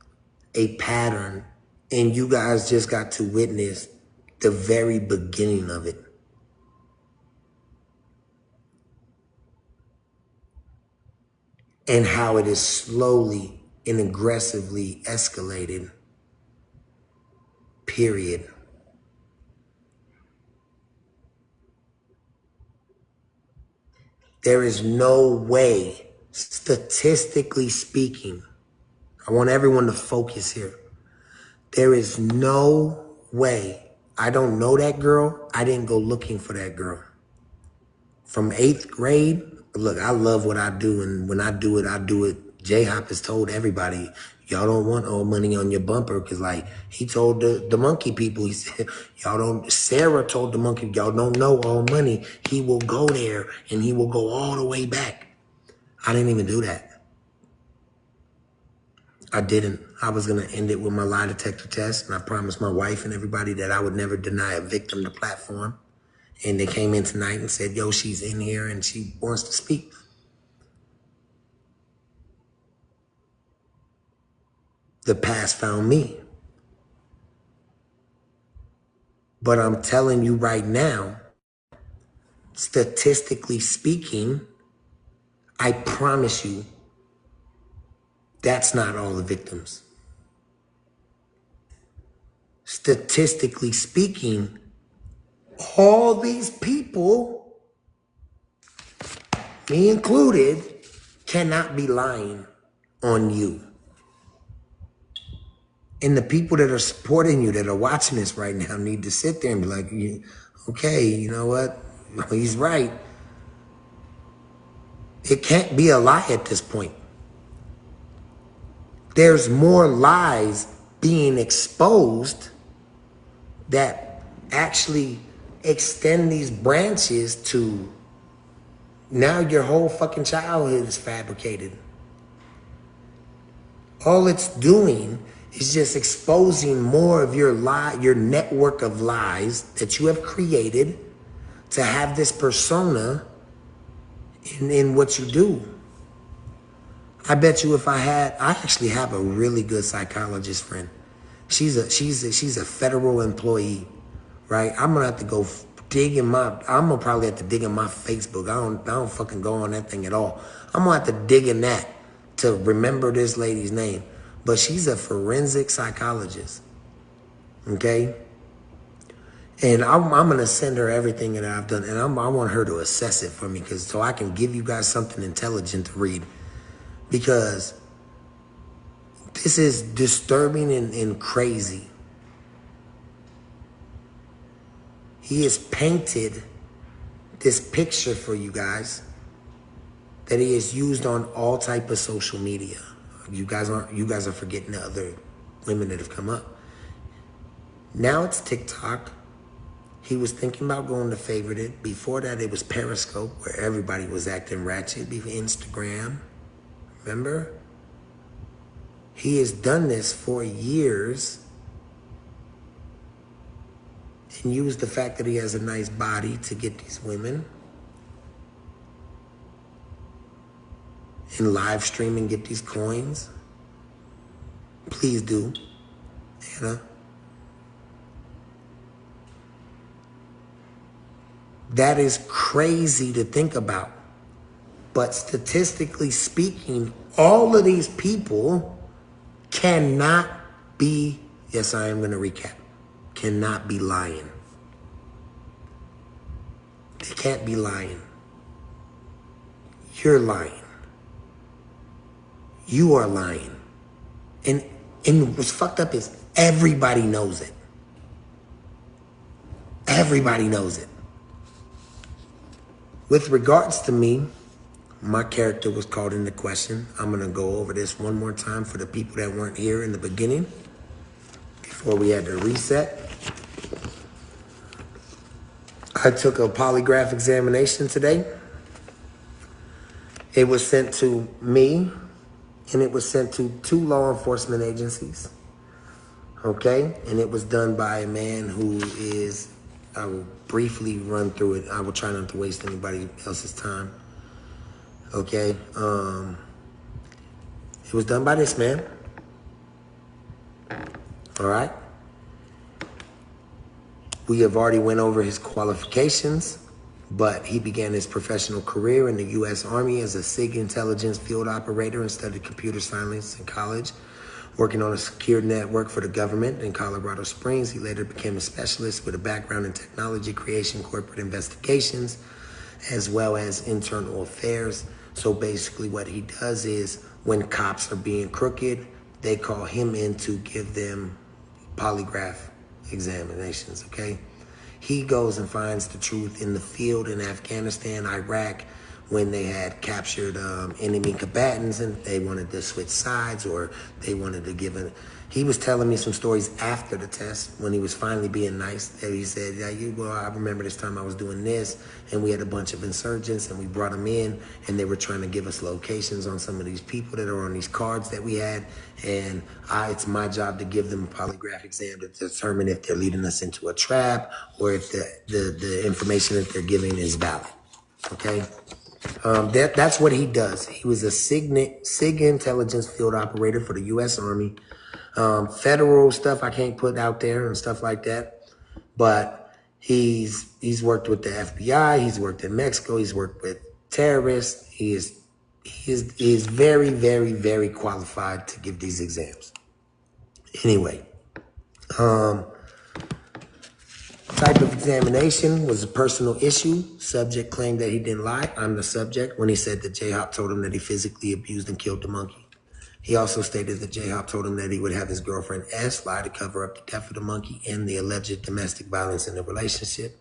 a pattern, and you guys just got to witness the very beginning of it. And how it is slowly and aggressively escalated, period. There is no way, statistically speaking, I want everyone to focus here. There is no way. I don't know that girl. I didn't go looking for that girl. From 8th grade, look, I love what I do, and when I do it. J-Hop has told everybody, y'all don't want all money on your bumper, because like he told the monkey people, he said, y'all don't, Sarah told the monkey, y'all don't know all money. He will go there and he will go all the way back. I didn't even do that. I didn't. I was going to end it with my lie detector test, and I promised my wife and everybody that I would never deny a victim the platform. And they came in tonight and said, yo, she's in here and she wants to speak. The past found me. But I'm telling you right now, statistically speaking, I promise you, that's not all the victims. Statistically speaking, all these people, me included, cannot be lying on you. And the people that are supporting you, that are watching this right now, need to sit there and be like, okay, you know what? He's right. It can't be a lie at this point. There's more lies being exposed that actually extend these branches to now your whole fucking childhood is fabricated. All it's doing is just exposing more of your your network of lies that you have created to have this persona in what you do. I bet you if I actually have a really good psychologist friend. She's a federal employee, right? I'm gonna have to go I'm gonna probably have to dig in my Facebook. I don't fucking go on that thing at all. I'm gonna have to dig in that to remember this lady's name. But she's a forensic psychologist, okay? And I'm gonna send her everything that I've done, and I want her to assess it for me, so I can give you guys something intelligent to read, because this is disturbing and crazy. He has painted this picture for you guys that he has used on all type of social media. You guys are forgetting the other women that have come up. Now it's TikTok. He was thinking about going to Favorite It. Before that, it was Periscope, where everybody was acting ratchet. Before Instagram, remember? He has done this for years and used the fact that he has a nice body to get these women and live stream and get these coins. Please do, Anna. That is crazy to think about. But statistically speaking, all of these people cannot be, yes, I am going to recap, cannot be lying. They can't be lying. You're lying. You are lying. And what's fucked up is everybody knows it. Everybody knows it. With regards to me, My character was called into question. I'm gonna go over this one more time for the people that weren't here in the beginning before we had to reset. I took a polygraph examination today. It was sent to me and it was sent to 2 law enforcement agencies. Okay? And it was done by a man who is, I will briefly run through it. I will try not to waste anybody else's time. Okay? It was done by this man. All right? We have already went over his qualifications, but he began his professional career in the U.S. Army as a SIG intelligence field operator and studied computer science in college, working on a secure network for the government in Colorado Springs. He later became a specialist with a background in technology creation, corporate investigations, as well as internal affairs. So basically what he does is when cops are being crooked, they call him in to give them polygraph examinations, okay? He goes and finds the truth in the field in Afghanistan, Iraq, when they had captured enemy combatants and they wanted to switch sides or they wanted to give an... He was telling me some stories after the test when he was finally being nice. And he said, yeah, well, I remember this time I was doing this and we had a bunch of insurgents and we brought them in and they were trying to give us locations on some of these people that are on these cards that we had. And it's my job to give them a polygraph exam to determine if they're leading us into a trap or if the information that they're giving is valid. Okay? That's what he does. He was a SIG intelligence field operator for the U.S. Army. Federal stuff I can't put out there and stuff like that. But he's worked with the FBI. He's worked in Mexico. He's worked with terrorists. He is very, very, very qualified to give these exams. Anyway, type of examination was a personal issue. Subject claimed that he didn't lie. I'm the subject when he said that J-Hop told him that he physically abused and killed the monkey. He also stated that J-Hop told him that he would have his girlfriend S lie to cover up the death of the monkey and the alleged domestic violence in the relationship.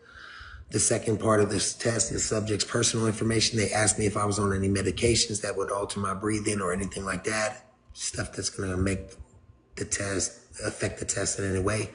The second part of this test is subject's personal information. They asked me if I was on any medications that would alter my breathing or anything like that. Stuff that's going to make the test, affect the test in any way.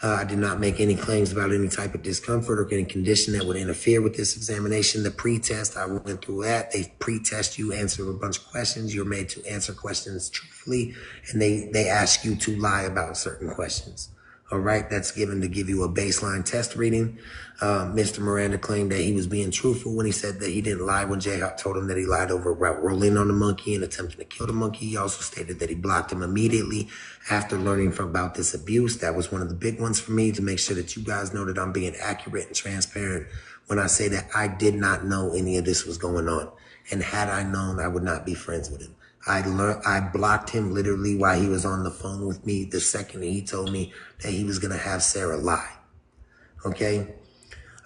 I did not make any claims about any type of discomfort or any condition that would interfere with this examination. The pre-test, I went through that. They pre-test you, answer a bunch of questions. You're made to answer questions truthfully, and they ask you to lie about certain questions. All right, that's given to give you a baseline test reading. Mr. Miranda claimed that he was being truthful when he said that he didn't lie when J-Hop told him that he lied over about rolling on the monkey and attempting to kill the monkey. He also stated that he blocked him immediately after learning about this abuse. That was one of the big ones for me to make sure that you guys know that I'm being accurate and transparent when I say that I did not know any of this was going on. And had I known, I would not be friends with him. I blocked him literally while he was on the phone with me the second he told me that he was going to have Sarah lie. Okay?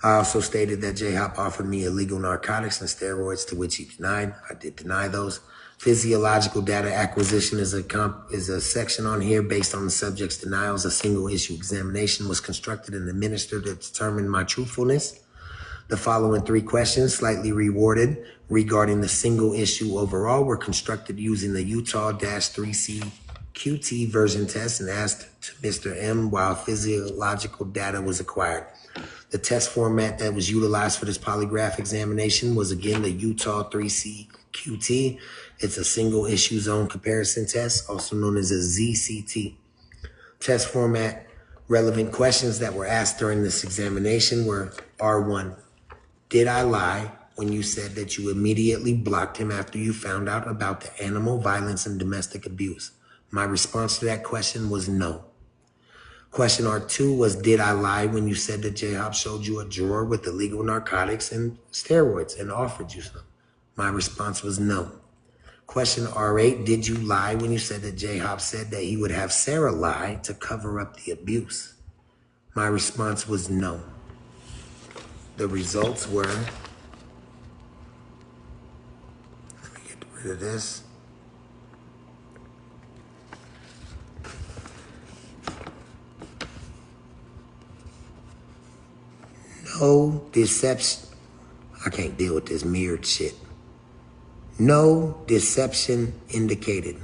I also stated that J-Hop offered me illegal narcotics and steroids, to which he denied. I did deny those. Physiological data acquisition is a section on here based on the subject's denials. A single issue examination was constructed and administered to determine my truthfulness. The following 3 questions, slightly reworded, regarding the single issue overall were constructed using the Utah-3C QT version test and asked to Mr. M while physiological data was acquired. The test format that was utilized for this polygraph examination was again the Utah 3C QT. It's a single issue zone comparison test, also known as a ZCT. Test format relevant questions that were asked during this examination were R1. Did I lie when you said that you immediately blocked him after you found out about the animal violence and domestic abuse? My response to that question was no. Question R2 was, did I lie when you said that J-Hop showed you a drawer with illegal narcotics and steroids and offered you some? My response was no. Question R8, did you lie when you said that J-Hop said that he would have Sarah lie to cover up the abuse? My response was no. The results were, let me get rid of this. No deception. I can't deal with this mirrored shit. No deception indicated,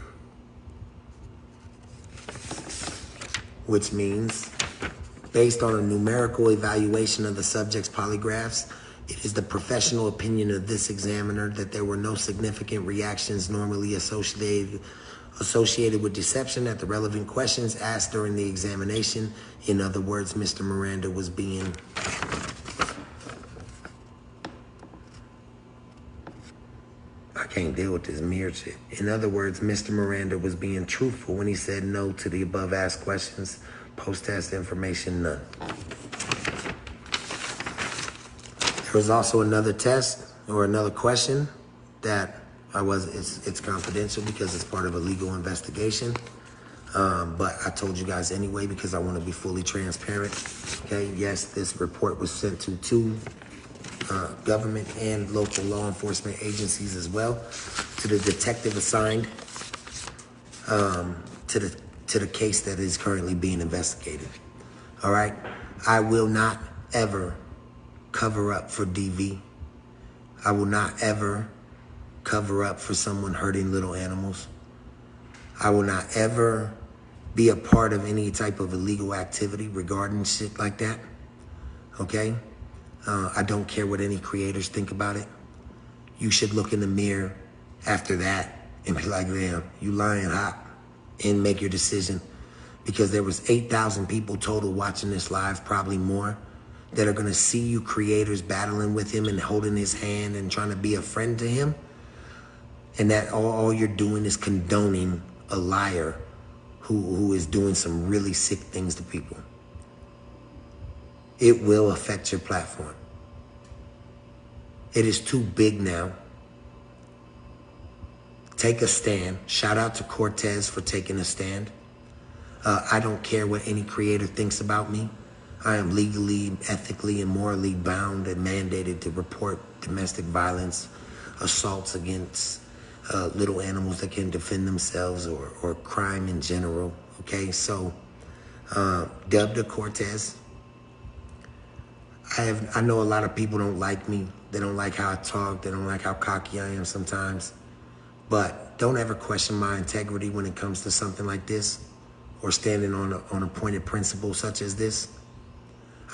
which means based on a numerical evaluation of the subject's polygraphs, it is the professional opinion of this examiner that there were no significant reactions normally associated with deception at the relevant questions asked during the examination. In other words, Mr. Miranda was being I can't deal with this mirror shit. In other words, Mr. Miranda was being truthful when he said no to the above asked questions. Post-test information, none. There was also another test or another question that it's confidential because it's part of a legal investigation. But I told you guys anyway because I want to be fully transparent. Okay, yes, this report was sent to two government and local law enforcement agencies as well, to the detective assigned to the case that is currently being investigated. All right, I will not ever cover up for DV. I will not ever cover up for someone hurting little animals. I will not ever be a part of any type of illegal activity regarding shit like that. Okay? I don't care what any creators think about it. You should look in the mirror after that and be like, damn, you lying hot, and make your decision. Because there was 8,000 people total watching this live, probably more, that are gonna see you creators battling with him and holding his hand and trying to be a friend to him. And that all you're doing is condoning a liar who is doing some really sick things to people. It will affect your platform. It is too big now. Take a stand. Shout out to Cortez for taking a stand. I don't care what any creator thinks about me. I am legally, ethically, and morally bound and mandated to report domestic violence, assaults against little animals that can defend themselves, or crime in general. Okay, so Dub Cortez. I know a lot of people don't like me. They don't like how I talk. They don't like how cocky I am sometimes. But don't ever question my integrity when it comes to something like this, or standing on a pointed principle such as this.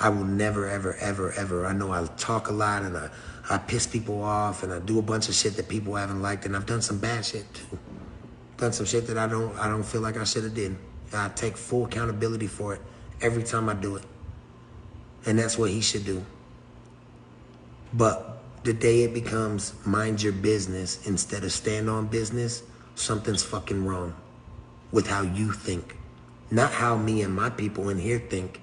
I will never, ever, ever, ever. I know I talk a lot and I piss people off and I do a bunch of shit that people haven't liked, and I've done some bad shit too. Done some shit that I don't feel like I should have did. I take full accountability for it every time I do it. And that's what he should do. But the day it becomes mind your business instead of stand on business, something's fucking wrong with how you think. Not how me and my people in here think.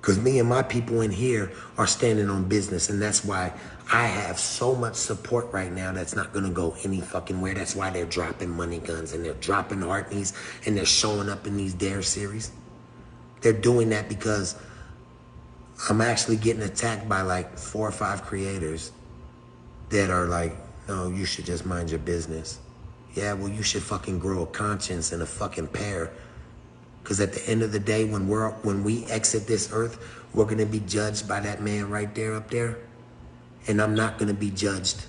Because me and my people in here are standing on business, and that's why I have so much support right now that's not going to go any fucking where. That's why they're dropping money guns and they're dropping Hartneys and they're showing up in these Dare series. They're doing that because I'm actually getting attacked by like 4 or 5 creators that are like, no, you should just mind your business. Yeah, well, you should fucking grow a conscience and a fucking pair. Because at the end of the day, when we exit this earth, we're going to be judged by that man right there up there. And I'm not going to be judged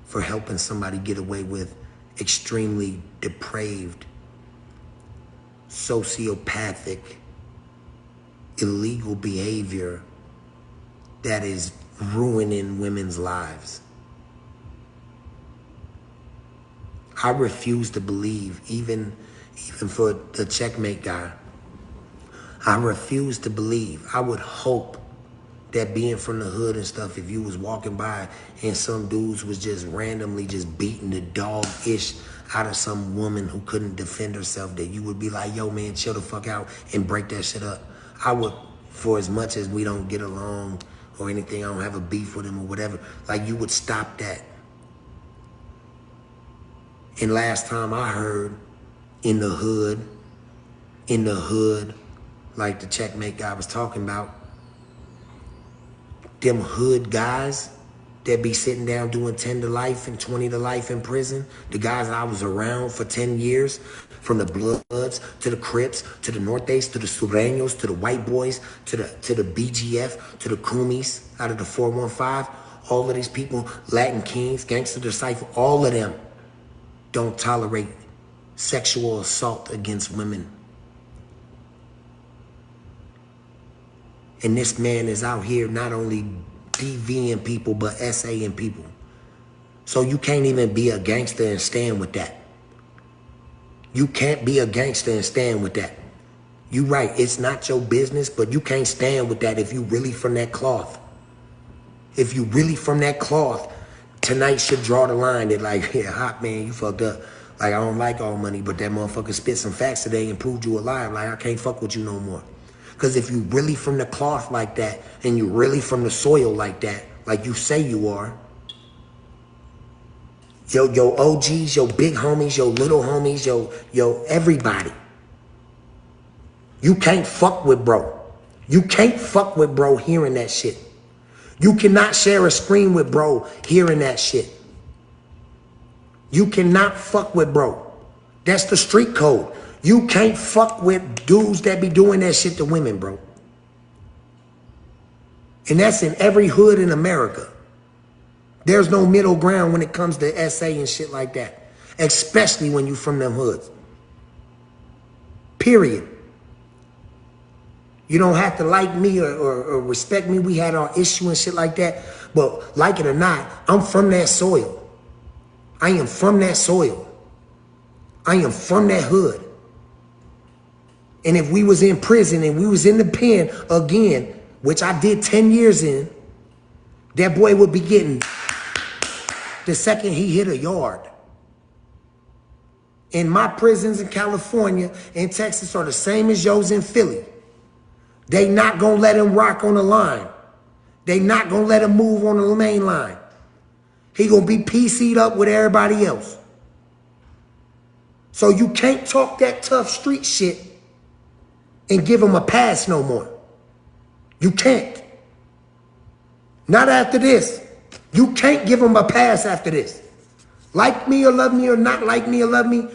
for helping somebody get away with extremely depraved, sociopathic, illegal behavior that is ruining women's lives. I refuse to believe, even for the checkmate guy, I refuse to believe. I would hope that being from the hood and stuff, if you was walking by and some dudes was just randomly just beating the dog-ish out of some woman who couldn't defend herself, that you would be like, yo, man, chill the fuck out and break that shit up. I would, for as much as we don't get along or anything, I don't have a beef with him or whatever, like you would stop that. And last time I heard, in the hood, like the checkmate guy was talking about, them hood guys that be sitting down doing 10 to life and 20 to life in prison, the guys I was around for 10 years, from the Bloods to the Crips to the Northeast to the Sureños to the White Boys to the BGF to the Kumis out of the 415, all of these people, Latin Kings, Gangster Disciple, all of them don't tolerate sexual assault against women. And this man is out here not only DVing people, but SAing people. So you can't even be a gangster and stand with that. You can't be a gangster and stand with that. You right, it's not your business, but you can't stand with that if you really from that cloth. If you really from that cloth, tonight should draw the line that like, yeah, hot man, you fucked up. Like, I don't like all money, but that motherfucker spit some facts today and proved you alive. Like, I can't fuck with you no more. Because if you really from the cloth like that, and you really from the soil like that, like you say you are, your OGs, your big homies, your little homies, your everybody, you can't fuck with bro. You can't fuck with bro hearing that shit. You cannot share a screen with bro hearing that shit. You cannot fuck with bro. That's the street code. You can't fuck with dudes that be doing that shit to women, bro. And that's in every hood in America. There's no middle ground when it comes to SA and shit like that. Especially when you from them hoods. Period. You don't have to like me or respect me. We had our issue and shit like that. But like it or not, I'm from that soil. I am from that soil. I am from that hood. And if we was in prison and we was in the pen again, which I did 10 years in, that boy would be getting the second he hit a yard. And my prisons in California and Texas are the same as yours in Philly. They not gonna let him rock on the line. They not gonna let him move on the main line. He gonna be PC'd up with everybody else. So you can't talk that tough street shit and give him a pass no more. You can't. Not after this. You can't give him a pass after this. Like me or love me or not like me or love me,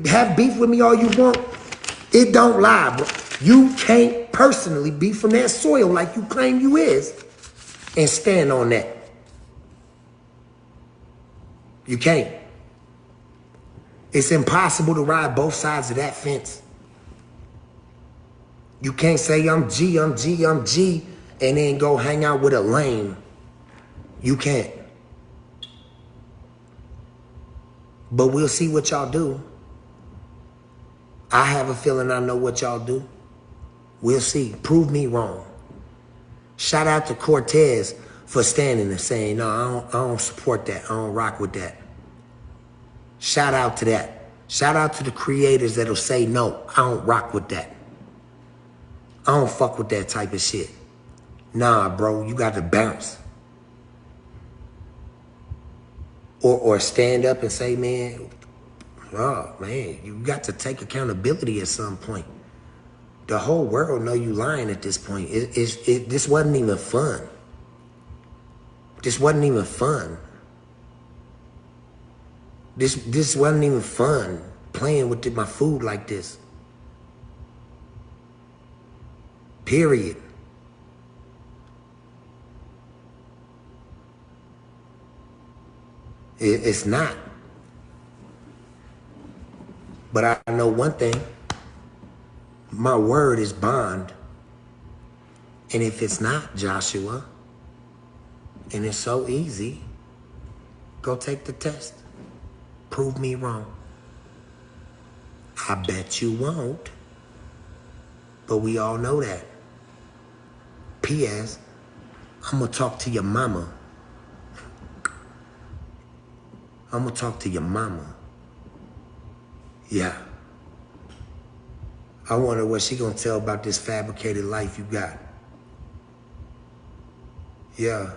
have beef with me all you want. It don't lie, bro. You can't personally be from that soil like you claim you is and stand on that. You can't. It's impossible to ride both sides of that fence. You can't say I'm G, I'm G, I'm G, and then go hang out with a lame. You can't. But we'll see what y'all do. I have a feeling I know what y'all do. We'll see. Prove me wrong. Shout out to Cortez for standing and saying, no, I don't support that. I don't rock with that. Shout out to that. Shout out to the creators that'll say, no, I don't rock with that. I don't fuck with that type of shit. Nah, bro, you got to bounce. Or stand up and say, man, oh, man, you got to take accountability at some point. The whole world know you lying at this point. This wasn't even fun. This wasn't even fun. This wasn't even fun, playing with my food like this. Period. It's not. But I know one thing. My word is bond. And if it's not, Joshua, and it's so easy, go take the test. Prove me wrong. I bet you won't. But we all know that. P.S. I'm going to talk to your mama. I'm going to talk to your mama. Yeah. I wonder what she going to tell about this fabricated life you got. Yeah.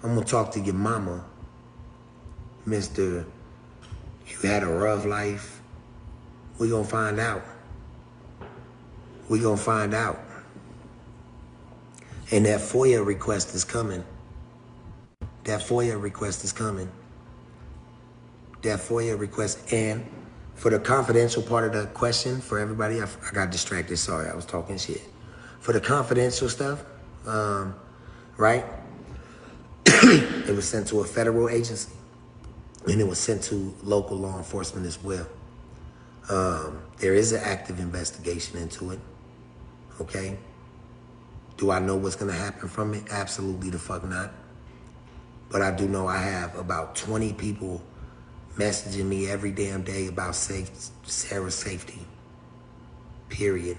I'm going to talk to your mama. Mr. You had a rough life. We going to find out. We going to find out. And that FOIA request is coming. That FOIA request is coming. That FOIA request. And for the confidential part of the question, for everybody, I got distracted. Sorry, I was talking shit. For the confidential stuff, right? It was sent to a federal agency, and it was sent to local law enforcement as well. There is an active investigation into it, okay? Do I know what's gonna happen from it? Absolutely the fuck not. But I do know I have about 20 people messaging me every damn day about Sarah's safety, period,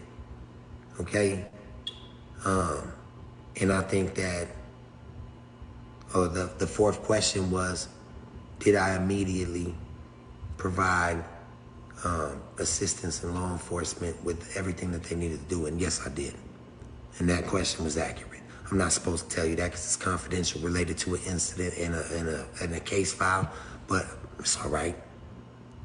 okay? And I think that, the fourth question was, did I immediately provide assistance in law enforcement with everything that they needed to do? And yes, I did. And that question was accurate. I'm not supposed to tell you that because it's confidential, related to an incident in a case file, but it's all right.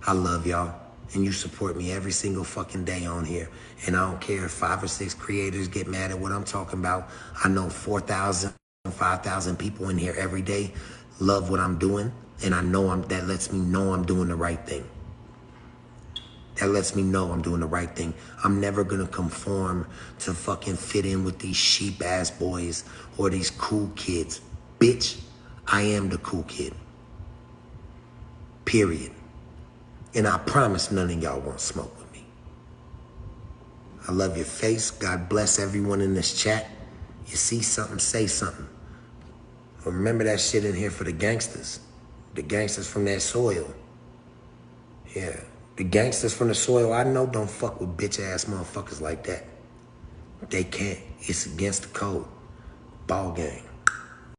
I love y'all, and you support me every single fucking day on here. And I don't care if 5 or 6 creators get mad at what I'm talking about. I know 4,000, 5,000 people in here every day love what I'm doing, and I know that lets me know I'm doing the right thing. That lets me know I'm doing the right thing. I'm never gonna conform to fucking fit in with these sheep ass boys or these cool kids. Bitch, I am the cool kid. Period. And I promise none of y'all won't smoke with me. I love your face. God bless everyone in this chat. You see something, say something. Remember that shit in here for the gangsters. The gangsters from that soil. Yeah. The gangsters from the soil I know don't fuck with bitch ass motherfuckers like that. They can't. It's against the code. Ball game.